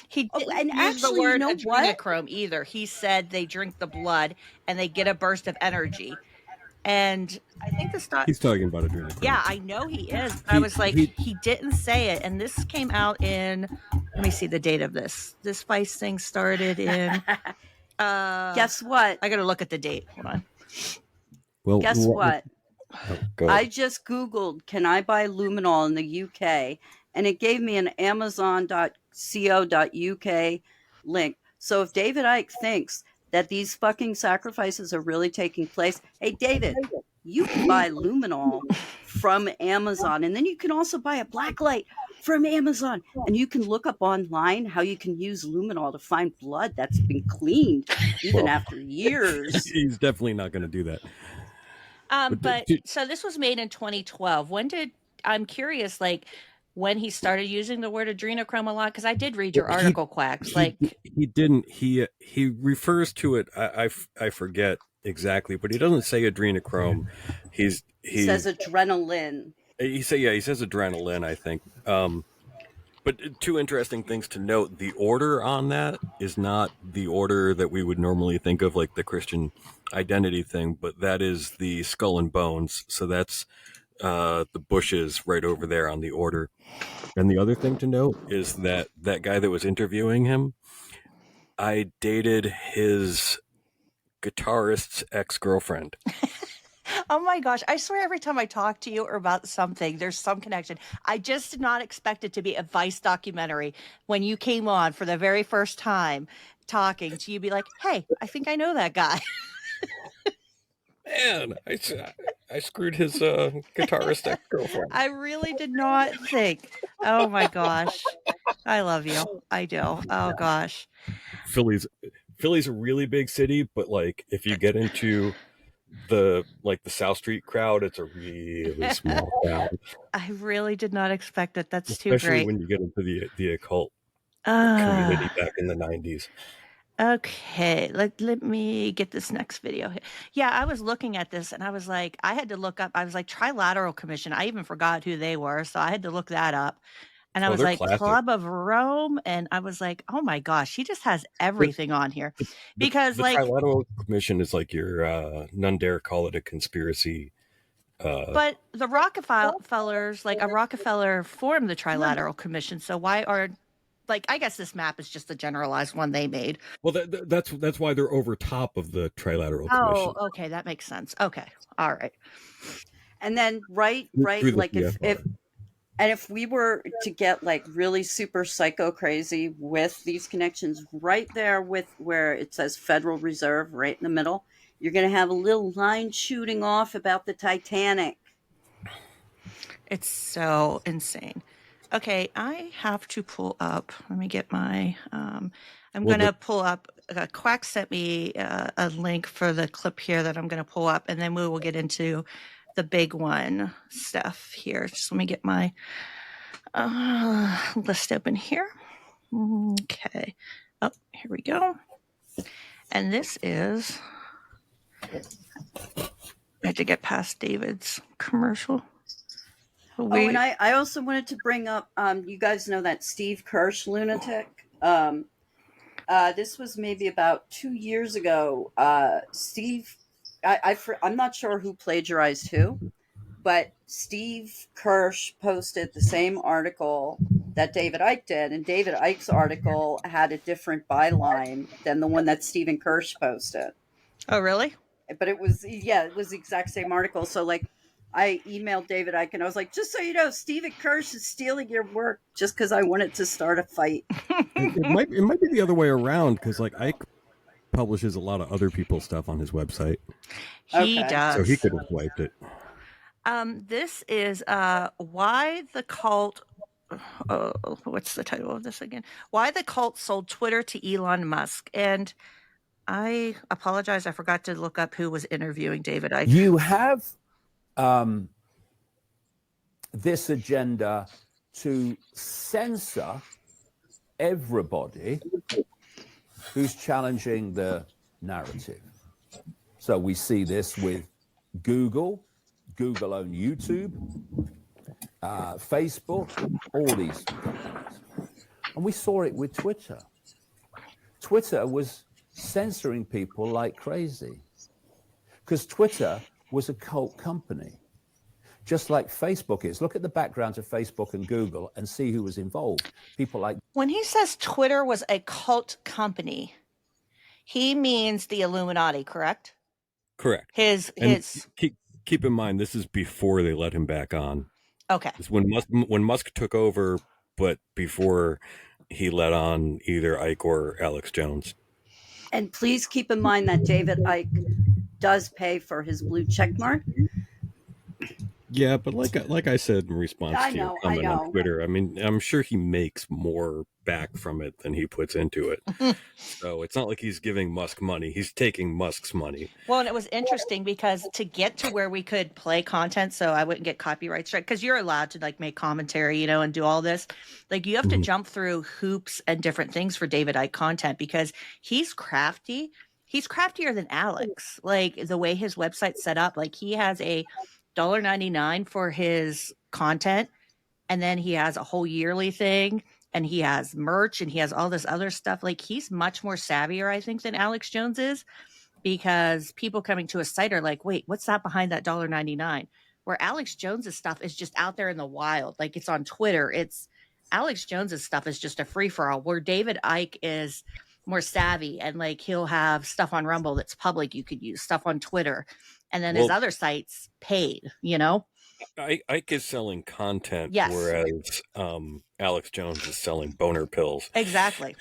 He didn't use the word adrenochrome either. He said they drink the blood and they get a burst of energy. And I think he's talking about adrenochrome. Yeah, I know he is. I was like, he didn't say it. And this came out in, let me see the date of this. This Vice thing started in. Guess what? I got to look at the date. Hold on. Well, guess what? Oh, I just Googled, can I buy luminol in the UK? And it gave me an Amazon.co.uk link. So if David Icke thinks that these fucking sacrifices are really taking place, hey, David, you can buy luminol from Amazon. And then you can also buy a black light from Amazon. And you can look up online how you can use luminol to find blood that's been cleaned even after years. He's definitely not going to do that. So this was made in 2012. I'm curious, like, when he started using the word adrenochrome a lot, because I did read your article, Quacks. He didn't. He refers to it. I forget exactly, but he doesn't say adrenochrome. He says adrenaline. He says adrenaline, I think. But two interesting things to note: the order on that is not the order that we would normally think of, like the Christian identity thing, but that is the skull and bones. So that's the bushes right over there on the order. And the other thing to note is that guy that was interviewing him, I dated his guitarist's ex-girlfriend. Oh my gosh. I swear every time I talk to you or about something, there's some connection. I just did not expect it to be a Vice documentary. When you came on for the very first time talking to you, be like, hey, I think I know that guy. Man, I screwed his guitarist ex-girlfriend. I really did not think. Oh my gosh. I love you. I do. Oh gosh. Philly's a really big city, but like if you get into the South Street crowd, it's a really small crowd. I really did not expect it. That's too Especially great. when you get into the occult community back in the 90s. Okay, let me get this next video here. Yeah, I was looking at this and I was like, I had to look up. I was like, Trilateral Commission. I even forgot who they were, so I had to look that up. And I was they're like, classic. Club of Rome, and I was like, oh my gosh, he just has everything on here. Because the like, Trilateral Commission is like your none dare call it a conspiracy. but the Rockefellers, like a Rockefeller formed the Trilateral Commission. So why are, like, I guess this map is just the generalized one they made. Well, that's why they're over top of the Trilateral Commission. Oh, okay, that makes sense. Okay, all right. And then right, Through the like if we were to get like really super psycho crazy with these connections right there with where it says Federal Reserve right in the middle, you're going to have a little line shooting off about the Titanic. It's so insane. Okay, I have to pull up. Let me get my. I'm going to pull up. Quack sent me a link for the clip here that I'm going to pull up, and then we will get into the big one stuff here. Just let me get my list open here. Okay. Oh, here we go. And this is. I had to get past David's commercial. And I also wanted to bring up, you guys know that Steve Kirsch lunatic. This was maybe about 2 years ago. Steve, I'm not sure who plagiarized who, but Steve Kirsch posted the same article that David Icke did, and David Icke's article had a different byline than the one that Stephen Kirsch posted. Oh, really? But it was the exact same article. So like, I emailed David Icke and I was like, just so you know, Stephen Kirsch is stealing your work just because I wanted to start a fight. it might be the other way around, because like Icke publishes a lot of other people's stuff on his website. He does. So he could have wiped it. This is why the cult. What's the title of this again? Why the cult sold Twitter to Elon Musk. And I apologize, I forgot to look up who was interviewing David Icke. You have this agenda to censor everybody who's challenging the narrative. So we see this with Google owned YouTube, Facebook, all these companies. And we saw it with Twitter. Twitter was censoring people like crazy because Twitter was a cult company, just like Facebook is. Look at the background of Facebook and Google and see who was involved. People like... When he says Twitter was a cult company, he means the Illuminati, correct? Correct. His keep in mind, this is before they let him back on. Okay. It's when Musk took over, but before he let on either Icke or Alex Jones. And please keep in mind that David Icke does pay for his blue check mark. Yeah, but like I said in response to your comment on Twitter, I mean, I'm sure he makes more back from it than he puts into it. So it's not like he's giving Musk money. He's taking Musk's money. Well, and it was interesting because to get to where we could play content so I wouldn't get copyright strike, because you're allowed to like make commentary, you know, and do all this. Like you have to jump through hoops and different things for David Icke content because he's crafty. He's craftier than Alex. Like the way his website's set up, like he has a $1.99 for his content, and then he has a whole yearly thing, and he has merch, and he has all this other stuff. Like he's much more savvier, I think, than Alex Jones is, because people coming to his site are like, wait, what's that behind that $1.99? Where Alex Jones's stuff is just out there in the wild. Like it's on Twitter. It's Alex Jones's stuff is just a free for all, where David Icke is more savvy, and like he'll have stuff on Rumble that's public you could use, stuff on Twitter. And then his other sites paid, you know? Icke is selling content, yes, whereas Alex Jones is selling boner pills. Exactly.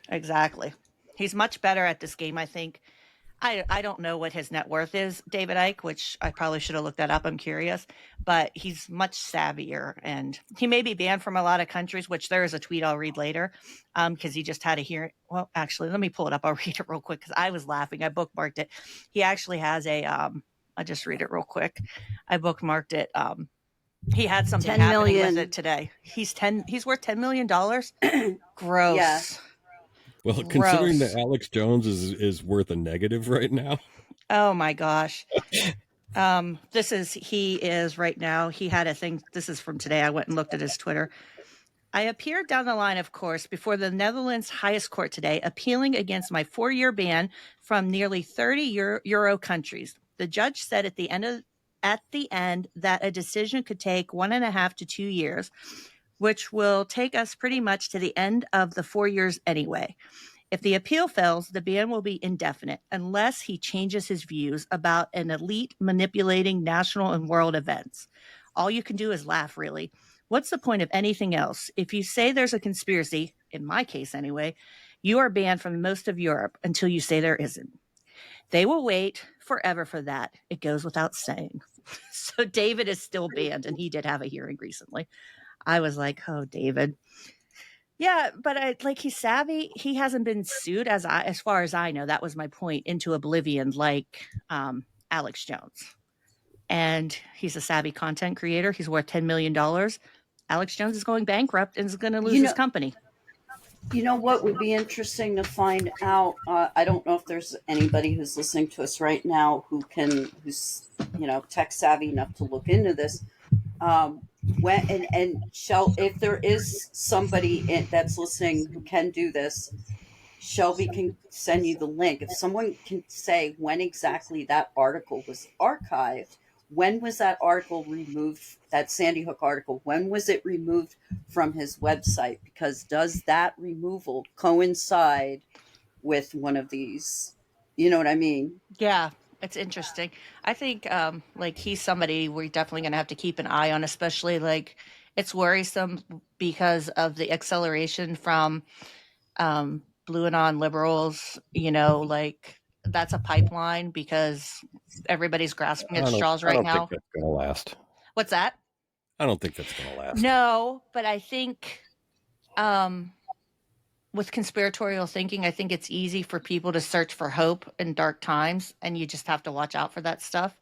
Exactly. He's much better at this game, I think. I don't know what his net worth is, David Icke, which I probably should have looked that up. I'm curious, but he's much savvier, and he may be banned from a lot of countries, which there is a tweet I'll read later, because he just had a hearing. Well, actually, let me pull it up. I'll read it real quick because I was laughing. I bookmarked it. He actually has a. I'll just read it real quick. I bookmarked it. He had something 10 happening million. with it today. He's worth $10 million. Gross. Yeah. Well, considering that Alex Jones is worth a negative right now. Oh my gosh. He is right now. He had a thing. This is from today. I went and looked at his Twitter. I appeared down the line, of course, before the Netherlands highest court today, appealing against my 4-year ban from nearly 30 Euro countries. The judge said at the end that a decision could take 1.5 to 2 years, which will take us pretty much to the end of the 4 years anyway. If the appeal fails, the ban will be indefinite unless he changes his views about an elite manipulating national and world events. All you can do is laugh, really. What's the point of anything else? If you say there's a conspiracy, in my case anyway, you are banned from most of Europe until you say there isn't. They will wait forever for that. It goes without saying. So David is still banned, and he did have a hearing recently. I was like, oh, David. Yeah, but he's savvy. He hasn't been sued as far as I know. That was my point, into oblivion, like Alex Jones. And he's a savvy content creator. He's worth $10 million. Alex Jones is going bankrupt and is going to lose his company. You know what would be interesting to find out? I don't know if there's anybody who's listening to us right now who's tech savvy enough to look into this. If there is somebody that's listening who can do this, Shelby can send you the link. If someone can say when exactly that article was archived, when was that article removed, that Sandy Hook article, when was it removed from his website? Because does that removal coincide with one of these? You know what I mean? Yeah, it's interesting. I think he's somebody we're definitely going to have to keep an eye on, especially it's worrisome because of the acceleration from blue and on liberals, that's a pipeline because everybody's grasping at straws right now. I don't think that's going to last. What's that? I don't think that's going to last. No, but I think with conspiratorial thinking, I think it's easy for people to search for hope in dark times, and you just have to watch out for that stuff.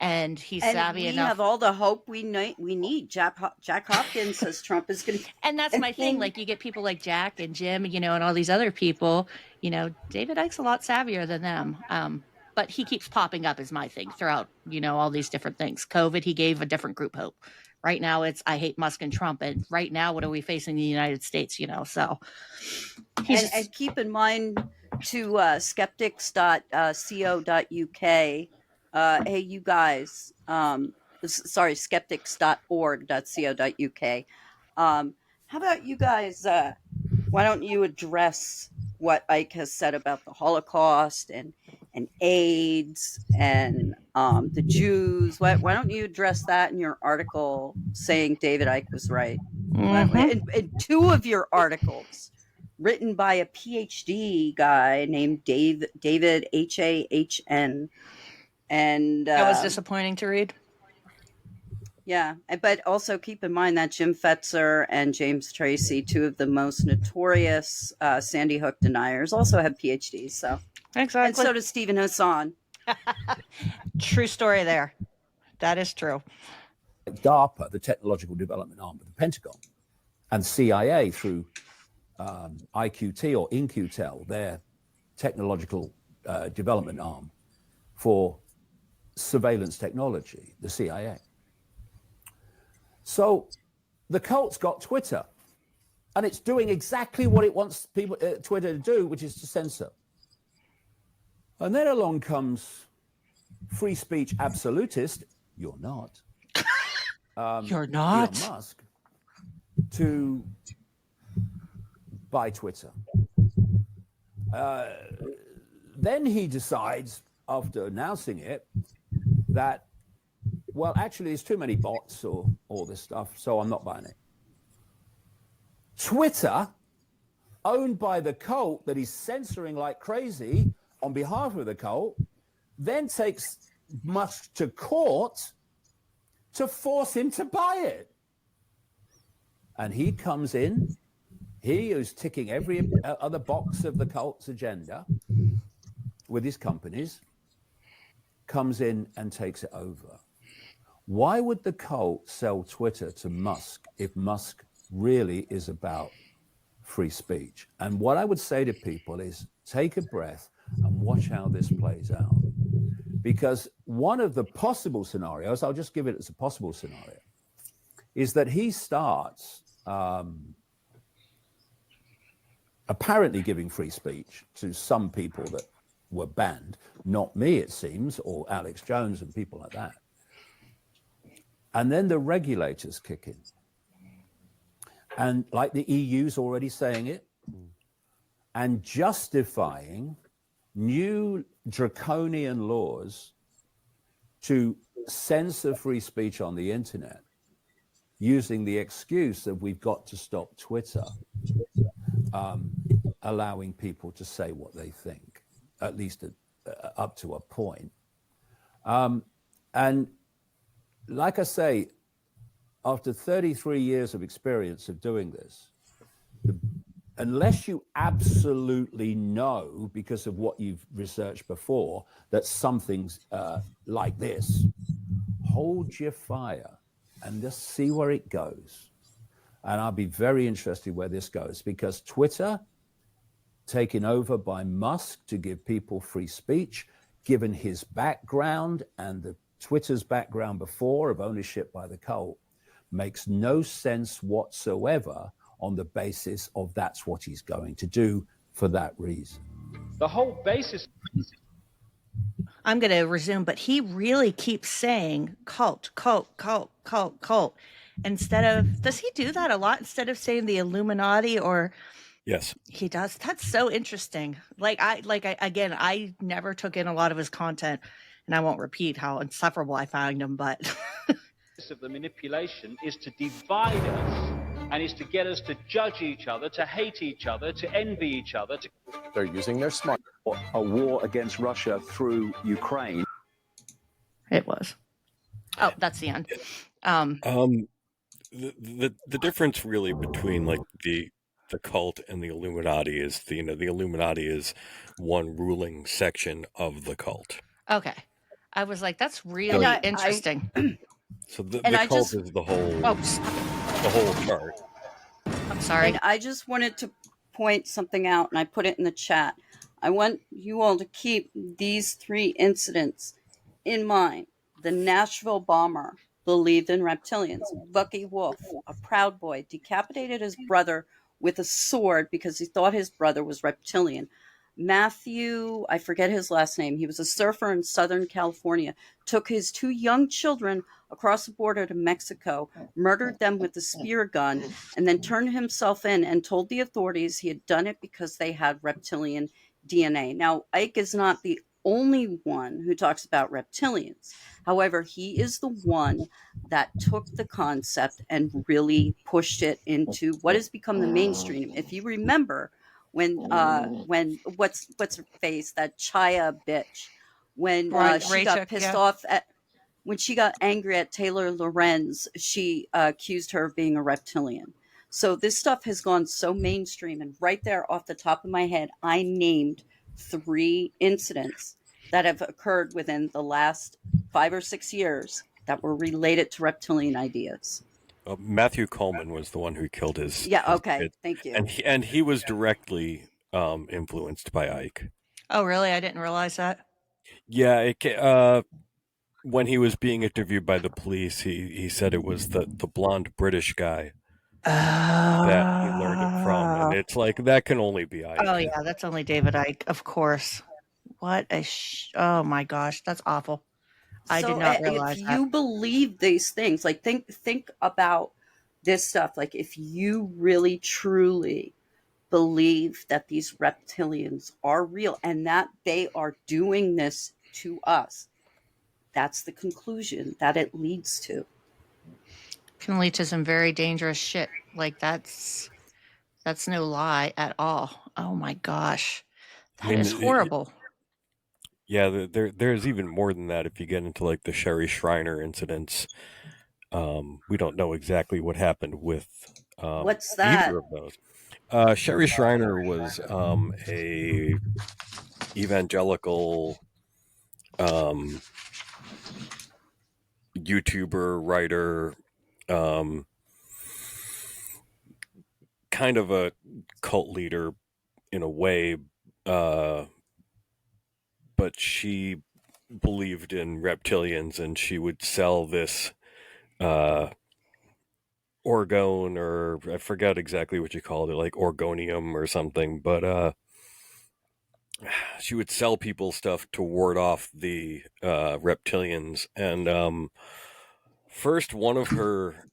And he's savvy enough. We have all the hope we need. Jack Hopkins says Trump is going to... And that's my thing. You get people like Jack and Jim, and all these other people. David Icke's a lot savvier than them. But he keeps popping up is my thing throughout, all these different things. COVID, he gave a different group hope. Right now, it's I hate Musk and Trump. And right now, what are we facing in the United States, So... And keep in mind, to skeptics.co.uk... hey, you guys, skeptics.org.co.uk. How about you guys, why don't you address what Icke has said about the Holocaust and AIDS and the Jews? Why don't you address that in your article saying David Icke was right? Mm-hmm. In 2 of your articles, written by a PhD guy named David H-A-H-N. And that was disappointing to read. Yeah, but also keep in mind that Jim Fetzer and James Tracy, 2 of the most notorious Sandy Hook deniers, also have PhDs. So exactly, and so does Stephen Hassan. True story there. That is true. DARPA, the technological development arm of the Pentagon, and CIA through IQT or InQtel, their technological development arm for surveillance technology, the CIA. So the cult's got Twitter, and it's doing exactly what it wants Twitter to do, which is to censor. And then along comes free speech absolutist, you're not. You're not? Elon Musk, to buy Twitter. Then he decides, after announcing it, that, well, actually, there's too many bots or all this stuff, so I'm not buying it. Twitter, owned by the cult that he's censoring like crazy, on behalf of the cult, then takes Musk to court to force him to buy it. And he comes in, he who's ticking every other box of the cult's agenda with his companies, comes in and takes it over. Why would the cult sell Twitter to Musk if Musk really is about free speech? And what I would say to people is take a breath and watch how this plays out. Because one of the possible scenarios, I'll just give it as a possible scenario, is that he starts apparently giving free speech to some people that were banned, not me, it seems, or Alex Jones and people like that. And then the regulators kick in. And like the EU's already saying it, and justifying new draconian laws to censor free speech on the internet, using the excuse that we've got to stop Twitter allowing people to say what they think, at least up to a point. And like I say, after 33 years of experience of doing this, unless you absolutely know, because of what you've researched before, that something's like this, hold your fire and just see where it goes. And I'll be very interested where this goes, because Twitter, taken over by Musk to give people free speech, given his background and the Twitter's background before of ownership by the cult, makes no sense whatsoever on the basis of that's what he's going to do for that reason. The whole basis. I'm going to resume, but he really keeps saying cult, cult, cult, cult, cult. Instead of, does he do that a lot instead of saying the Illuminati or? Yes. He does. That's so interesting. I never took in a lot of his content, and I won't repeat how insufferable I found him, but. Of the manipulation is to divide us and is to get us to judge each other, to hate each other, to envy each other. They're using their smart a war against Russia through Ukraine. It was. Oh, that's the end. The difference really between like the cult and the Illuminati is the Illuminati is one ruling section of the cult. Okay. I was like, that's really interesting. So the cult is the whole chart. I'm sorry. And I just wanted to point something out, and I put it in the chat. I want you all to keep these 3 incidents in mind. The Nashville bomber believed in reptilians. Bucky Wolf, a Proud Boy, decapitated his brother with a sword because he thought his brother was reptilian. Matthew, I forget his last name, he was a surfer in Southern California, took his 2 young children across the border to Mexico, murdered them with a spear gun, and then turned himself in and told the authorities he had done it because they had reptilian DNA. Now, Icke is not the only one who talks about reptilians. However, he is the one that took the concept and really pushed it into what has become the mainstream. If you remember, when what's her face, that Chaya bitch, when she got pissed off at, when she got angry at Taylor Lorenz, she accused her of being a reptilian. So this stuff has gone so mainstream, and right there off the top of my head, I named 3 incidents that have occurred within the last 5 or 6 years that were related to reptilian ideas. Matthew Coleman was the one who killed his. Yeah. His Okay. kid. Thank you. And he was directly influenced by Icke. Oh, really? I didn't realize that. Yeah. When he was being interviewed by the police, he said it was the blonde British guy that he learned it from, and it's like that can only be Icke. Oh yeah, that's only David Icke, of course. What a oh my gosh, that's awful. I did not realize if that. you believe these things, like think about this stuff. Like if you really truly believe that these reptilians are real and that they are doing this to us, that's the conclusion that it leads to. Can lead to some very dangerous shit. Like that's no lie at all. Oh my gosh. That is horrible. Yeah, there's even more than that if you get into like the Sherry Shriner incidents. We don't know exactly what happened with What's that? either of those. Sherry Shriner was a evangelical YouTuber, writer, kind of a cult leader in a way, but she believed in reptilians, and she would sell this orgone, or I forget exactly what you called it, like orgonium or something, but she would sell people stuff to ward off the reptilians. And first, one of her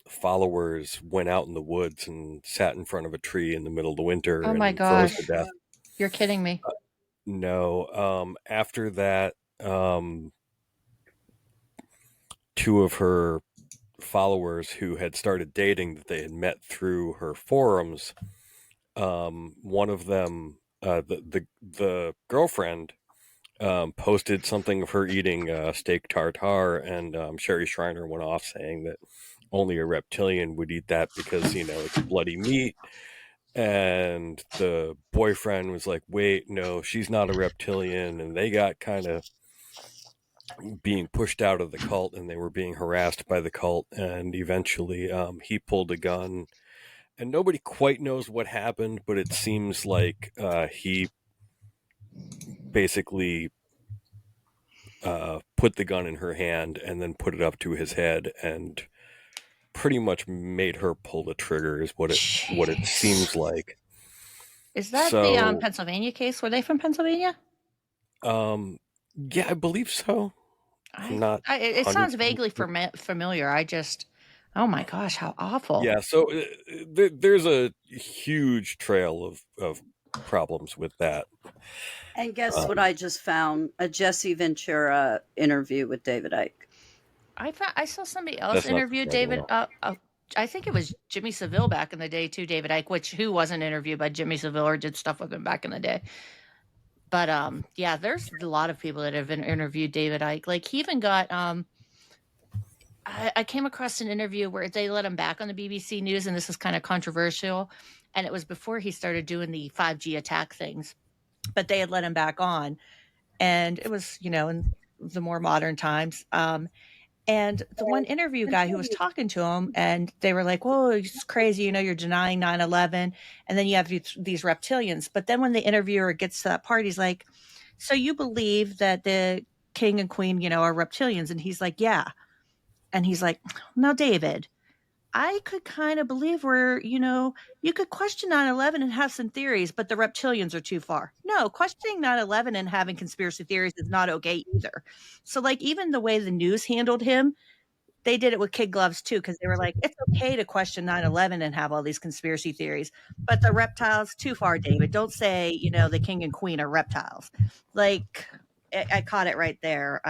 followers went out in the woods and sat in front of a tree in the middle of the winter Oh my and froze gosh. to death. You're kidding me. No. After that, two of her followers who had started dating that they had met through her forums, one of them, the girlfriend, posted something of her eating steak tartare, and Sherry Shriner went off saying that only a reptilian would eat that because, it's bloody meat. And the boyfriend was like, wait, no, she's not a reptilian. And they got kind of being pushed out of the cult, and they were being harassed by the cult. And eventually he pulled a gun, and nobody quite knows what happened, but it seems like he basically put the gun in her hand and then put it up to his head and pretty much made her pull the trigger, is what it seems like. Is that So, the Pennsylvania case? Were they from Pennsylvania? yeah, I believe so. It sounds vaguely familiar. Oh my gosh, how awful. Yeah, so there's a huge trail of problems with that. And guess what I just found? A Jesse Ventura interview with David Icke. I saw somebody else interview David. I think it was Jimmy Savile back in the day too, David Icke, who wasn't interviewed by Jimmy Savile or did stuff with him back in the day. But yeah, there's a lot of people that have been interviewed David Icke. Like he even got I came across an interview where they let him back on the BBC News, and this is kind of controversial. And it was before he started doing the 5G attack things, but they had let him back on, and it was in the more modern times. And the one interview guy who was talking to him, and they were like, whoa, it's crazy. You're denying 9/11. And then you have these reptilians. But then when the interviewer gets to that part, he's like, so you believe that the king and queen, are reptilians? And he's like, yeah. And he's like, now, David, I could kind of believe where, you could question 9/11 and have some theories, but the reptilians are too far. No, questioning 9/11 and having conspiracy theories is not okay either. So like even the way the news handled him, they did it with kid gloves too, because they were like, it's okay to question 9/11 and have all these conspiracy theories, but the reptiles, too far, David. Don't say, the king and queen are reptiles. Like I caught it right there.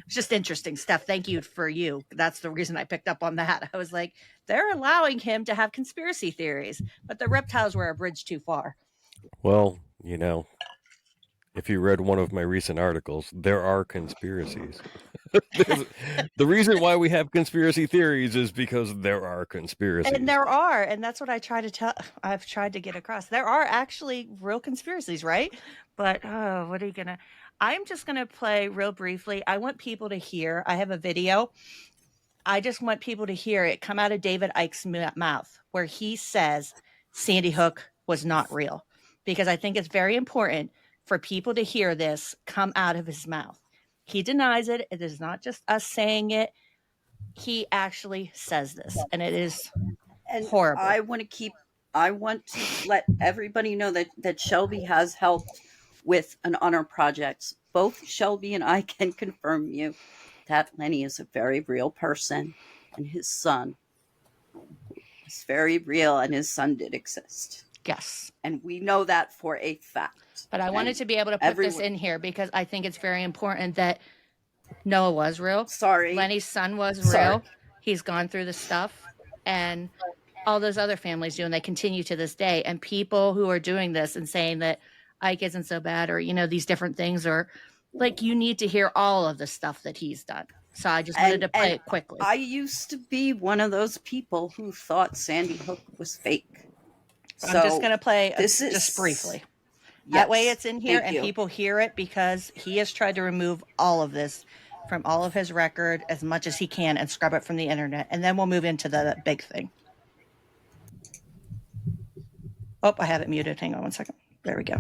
It's just interesting stuff. Thank you for you. That's the reason I picked up on that. I was like, they're allowing him to have conspiracy theories, but the reptiles were a bridge too far. Well, if you read one of my recent articles, there are conspiracies. The reason why we have conspiracy theories is because there are conspiracies. And there are, and that's what I try to tell. I've tried to get across. There are actually real conspiracies, right? But what are you gonna? I'm just gonna play real briefly. I want people to hear. I have a video. I just want people to hear it come out of David Icke's mouth, where he says Sandy Hook was not real, because I think it's very important for people to hear this come out of his mouth. He denies it. It is not just us saying it. He actually says this, and it is horrible. I want to let everybody know that Shelby has helped with an honor project. Both Shelby and I can confirm you that Lenny is a very real person, and his son is very real, and his son did exist. Yes. And we know that for a fact. But I wanted to be able to put this in here because I think it's very important that Noah was real. Sorry. Lenny's son was real. He's gone through the stuff, and all those other families do, and they continue to this day. And people who are doing this and saying that Ike isn't so bad, or, these different things, or like you need to hear all of the stuff that he's done. So I just wanted to play it quickly. I used to be one of those people who thought Sandy Hook was fake. I'm just going to play just briefly. That way it's in here and people hear it, because he has tried to remove all of this from all of his record as much as he can and scrub it from the internet. And then we'll move into the big thing. Oh, I have it muted. Hang on one second. There we go.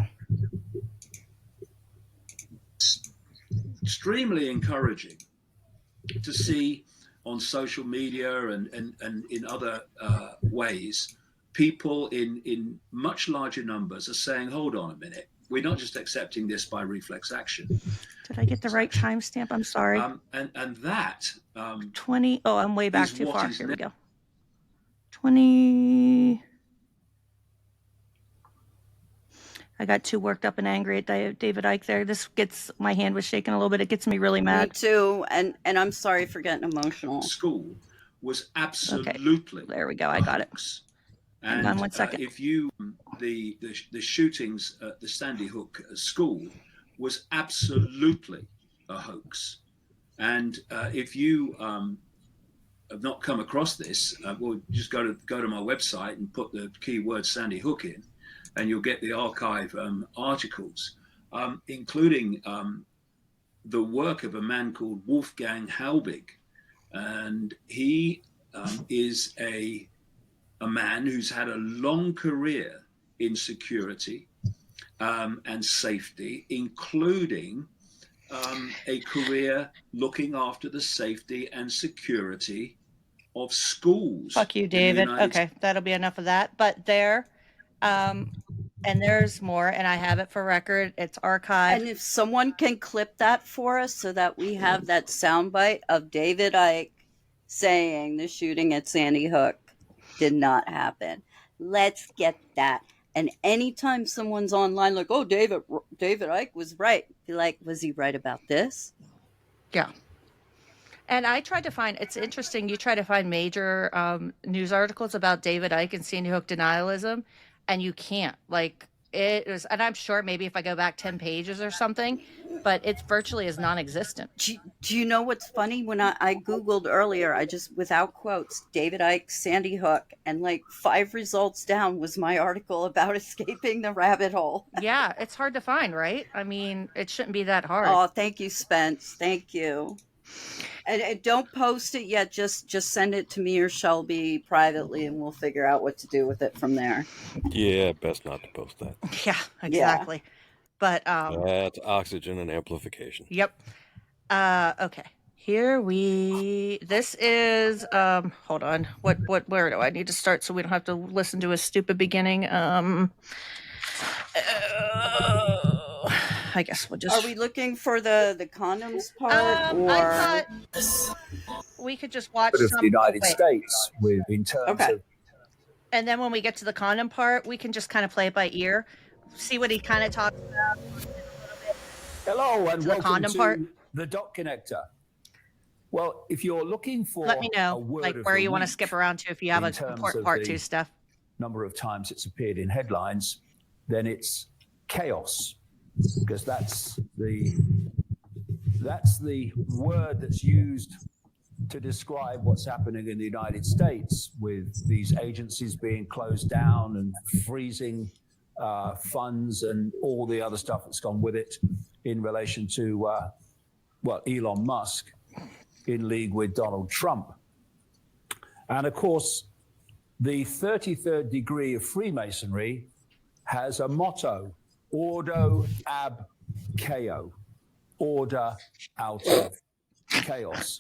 Extremely encouraging to see on social media and in other ways, people in much larger numbers are saying, hold on a minute, we're not just accepting this by reflex action. Did I get the right timestamp? I'm sorry. And that 20. Oh, I'm way back too far. Here we go. 20. I got too worked up and angry at David Icke there. My hand was shaking a little bit. It gets me really mad. Me too. And I'm sorry for getting emotional. School was absolutely. Okay. There we go. I got it. And hang on one second. If you, the shootings at the Sandy Hook school was absolutely a hoax. And if you have not come across this, well, just go to my website and put the keyword Sandy Hook in, and you'll get the archive articles, including the work of a man called Wolfgang Halbig. And he is a man who's had a long career in security and safety, including a career looking after the safety and security of schools. Fuck you, David. Okay, that'll be enough of that. But and there's more, and I have it for record. It's archived. And if someone can clip that for us so that we have that soundbite of David Icke saying the shooting at Sandy Hook did not happen. Let's get that. And anytime someone's online like, oh, David Icke was right, be like, was he right about this? Yeah. And I tried to find, it's interesting, you try to find major news articles about David Icke and Sandy Hook denialism, and you can't. Like, it was, and I'm sure maybe if I go back 10 pages or something, but it's virtually is non-existent. Do you know what's funny? When I Googled earlier, I just, without quotes, David Icke, Sandy Hook, and like 5 results down was my article about escaping the rabbit hole. Yeah, it's hard to find, right? I mean, it shouldn't be that hard. Oh, thank you, Spence. Thank you. And don't post it yet. Just send it to me or Shelby privately, and we'll figure out what to do with it from there. Yeah, best not to post that. Yeah, exactly. Yeah. But that's oxygen and amplification. Yep. Okay. This is hold on. Where do I need to start so we don't have to listen to a stupid beginning? I guess we'll just. Are we looking for the condoms part, or I thought we could just watch of the United States in terms of. And then when we get to the condom part, we can just kind of play it by ear, see what he kind of talks about. Hello and welcome to part. The Dot Connector. Well, if you're looking for, let me know like where you want to skip around to if you have a important part 2 stuff. Number of times it's appeared in headlines, then it's chaos. Because that's the word that's used to describe what's happening in the United States with these agencies being closed down and freezing funds and all the other stuff that's gone with it in relation to, Elon Musk in league with Donald Trump. And of course, the 33rd degree of Freemasonry has a motto: Ordo ab chaos, order out of chaos.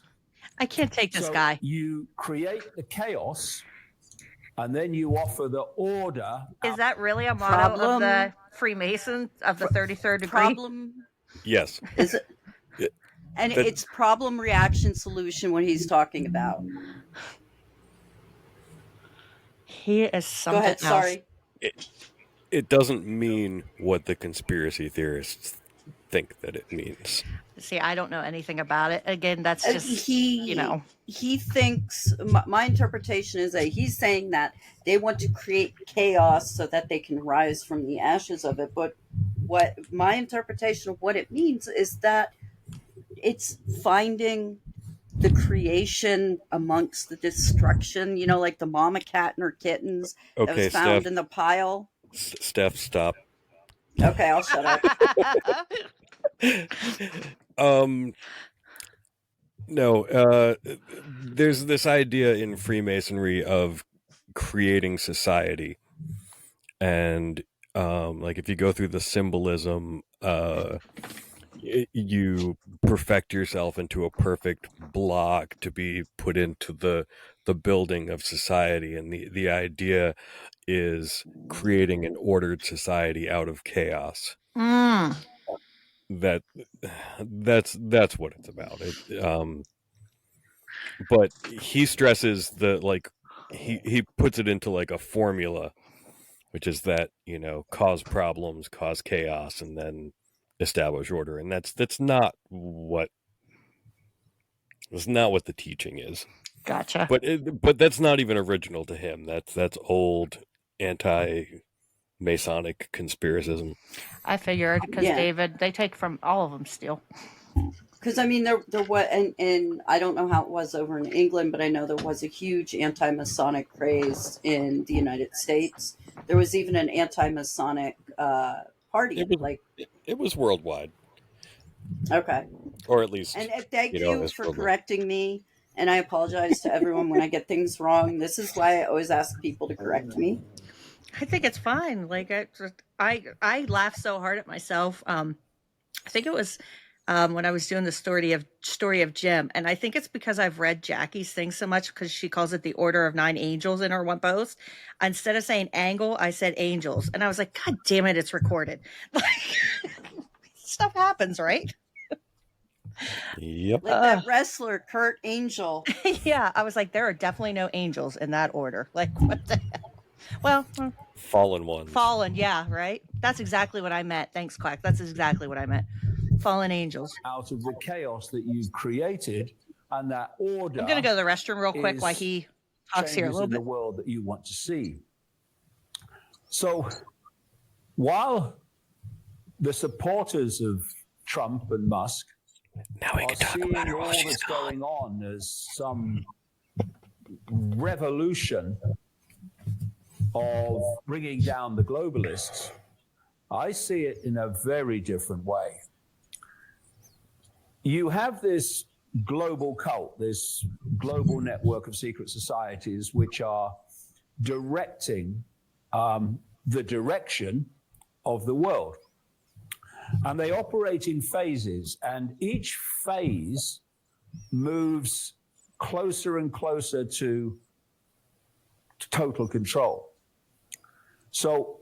I can't take this guy. You create the chaos, and then you offer the order. Is that really a motto of the Freemasons of the 33rd degree? Problem. Yes. Is it? Yeah. And it's problem, reaction, solution. What he's talking about. He is something. Go ahead. Else. Sorry. It doesn't mean what the conspiracy theorists think that it means. See, I don't know anything about it. Again, that's just, He thinks, my interpretation is that he's saying that they want to create chaos so that they can rise from the ashes of it. But what my interpretation of what it means is that it's finding the creation amongst the destruction, like the mama cat and her kittens that was Okay, found Steph. in the pile. Steph, stop. Okay, I'll shut up. No, there's this idea in Freemasonry of creating society, and like if you go through the symbolism, you perfect yourself into a perfect block to be put into the building of society, and the idea is creating an ordered society out of chaos. That's what it's about. But he stresses he puts it into like a formula, which is that cause problems, cause chaos, and then establish order, and that's not what the teaching is. Gotcha. But that's not even original to him. That's old anti-Masonic conspiracism. I figured because David, they take from all of them still. Because I mean, there was, and I don't know how it was over in England, but I know there was a huge anti-Masonic craze in the United States. There was even an anti-Masonic party. It was worldwide. Okay. Or at least. And thank you for correcting me. And I apologize to everyone when I get things wrong. This is why I always ask people to correct me. I think it's fine. Like I laugh so hard at myself. I think it was when I was doing the story of Jim, and I think it's because I've read Jackie's thing so much because she calls it the Order of Nine Angels in her one post. Instead of saying angle, I said angels, and I was like, God damn it, it's recorded. Stuff happens, right? Yep. Like that wrestler, Kurt Angel. Yeah, I was like, there are definitely no angels in that order. Like, what the hell? Well, fallen ones. Fallen, yeah, right? That's exactly what I meant. Thanks, Quack. That's exactly what I meant. Fallen angels. Out of the chaos that you've created, and that order. I'm going to go to the restroom real quick while he talks here a little in bit. The world that you want to see. So, while the supporters of Trump and Musk now we can talk about her while she's going on as some revolution of bringing down the globalists, I see it in a very different way. You have this global cult, this global network of secret societies, which are directing the direction of the world. And they operate in phases, and each phase moves closer and closer to total control. So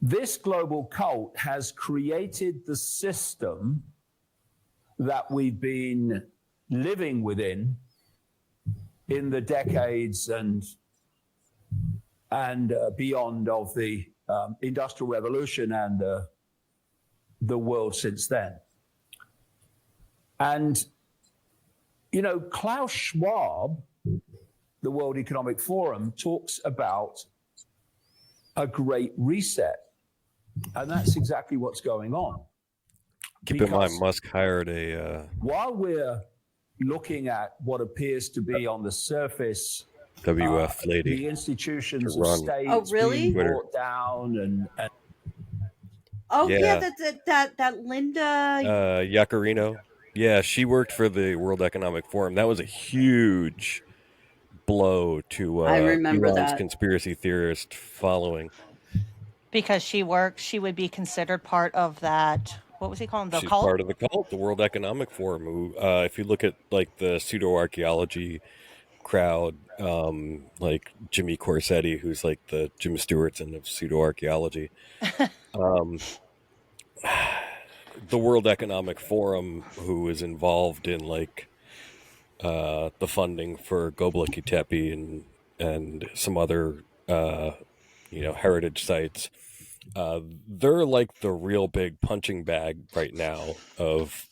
this global cult has created the system that we've been living within in the decades and beyond of the Industrial Revolution and the world since then. And, Klaus Schwab, the World Economic Forum, talks about a great reset. And that's exactly what's going on. Keep in mind, Musk hired a... While we're looking at what appears to be on the surface... WF lady. The institutions of states being brought down and Oh yeah, that Linda Yaccarino. Yeah, she worked for the World Economic Forum. That was a huge blow to I remember Elon's that. conspiracy theorist following. Because she would be considered part of that. What was he calling the She's cult? part of the cult, the World Economic Forum. Who, if you look at like the pseudo-archaeology crowd, like Jimmy Corsetti, who's like the Jim Stewartson of pseudo-archaeology. The World Economic Forum, who is involved in like the funding for Göbekli Tepe and some other heritage sites, they're like the real big punching bag right now of,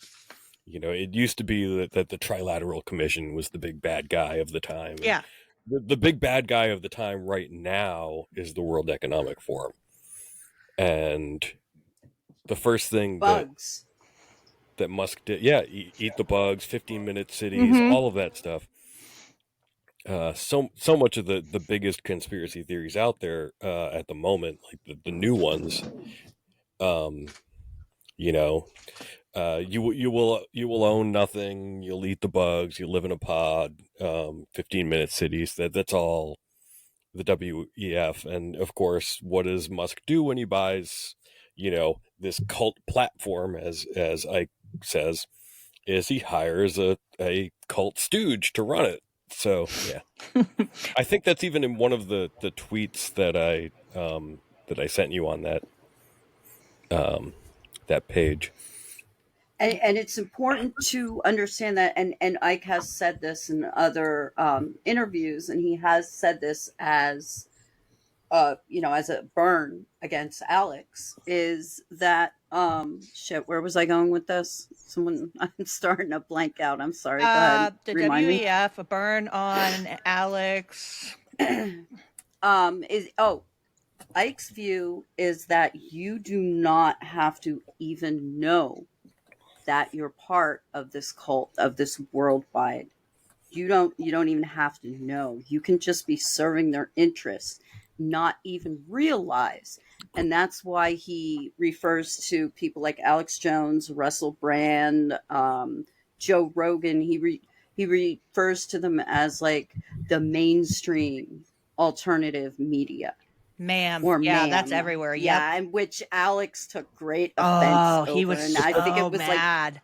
it used to be that the Trilateral Commission was the big bad guy of the time. Yeah. The big bad guy of the time right now is the World Economic Forum. And the first thing bugs that Musk did. Yeah, eat the bugs, 15-minute cities, all of that stuff. So much of the biggest conspiracy theories out there at the moment, like the new ones, you know, you will own nothing, you'll eat the bugs, you live in a pod, 15-minute cities. That's all the WEF. And of course, what does Musk do when he buys, this cult platform, as Ike says, is he hires a cult stooge to run it. So yeah, I think that's even in one of the tweets that I sent you on that page. And it's important to understand that, and Ike has said this in other interviews, and he has said this as as a burn against Alex, is that shit, where was I going with this? I'm starting to blank out. I'm sorry. Go ahead. The Remind me. WEF, a burn on Alex. Ike's view is that you do not have to even know that you're part of this cult, of this worldwide. You don't even have to know. You can just be serving their interests, not even realize. And that's why he refers to people like Alex Jones, Russell Brand, Joe Rogan. He refers to them as like the mainstream alternative media. Ma'am. Or yeah, ma'am. That's everywhere. Yeah, and which Alex took great offense over. He was and so I think it was mad.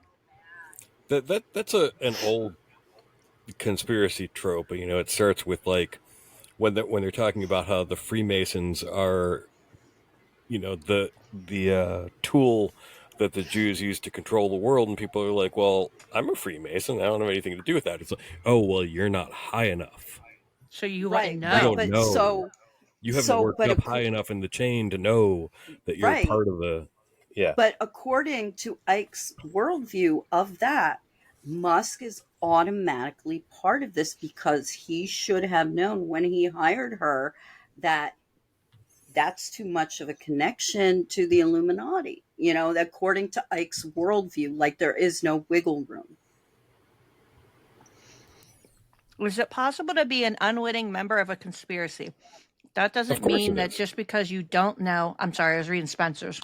That's an old conspiracy trope. It starts with like when they're talking about how the Freemasons are, the tool that the Jews use to control the world, and people are like, well, I'm a Freemason, I don't have anything to do with that. It's like, oh, well, you're not high enough. So you right, wouldn't know. You don't know. You haven't worked up high enough in the chain to know that you're Right. part of the. Yeah. But according to Ike's worldview of that, Musk is automatically part of this because he should have known when he hired her that that's too much of a connection to the Illuminati. According to Ike's worldview, like there is no wiggle room. Is it possible to be an unwitting member of a conspiracy? That doesn't mean that just because you don't know. I'm sorry, I was reading Spencer's.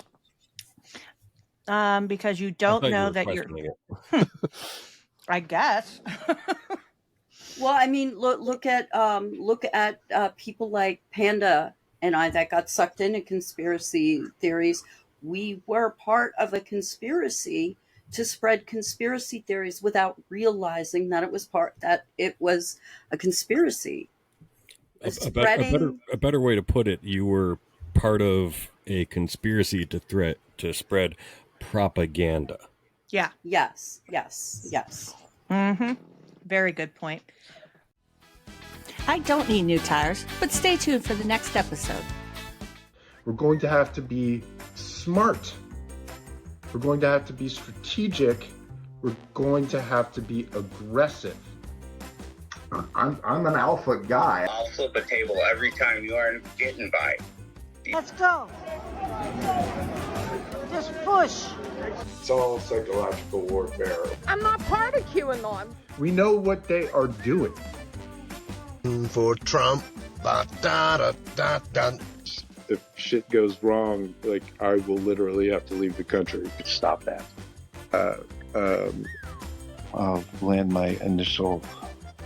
Because you don't know that you're. I guess. Well, I mean, look at people like Panda and I that got sucked into conspiracy theories. We were part of a conspiracy to spread conspiracy theories without realizing that it was a conspiracy. A better way to put it, you were part of a conspiracy to spread propaganda. Yeah. Yes. Very good point. I don't need new tires, but stay tuned for the next episode. We're going to have to be smart. We're going to have to be strategic. We're going to have to be aggressive. I'm an alpha guy. I'll flip a table every time you aren't getting by. Let's go. Just push. It's all psychological warfare. I'm not part of QAnon. We know what they are doing. For Trump. If shit goes wrong, like I will literally have to leave the country. Stop that. I'll land my initial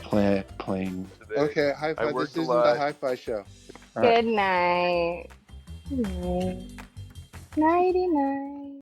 plane. Okay, high five. This isn't the hi-fi show. Good night. Good night. Nighty night.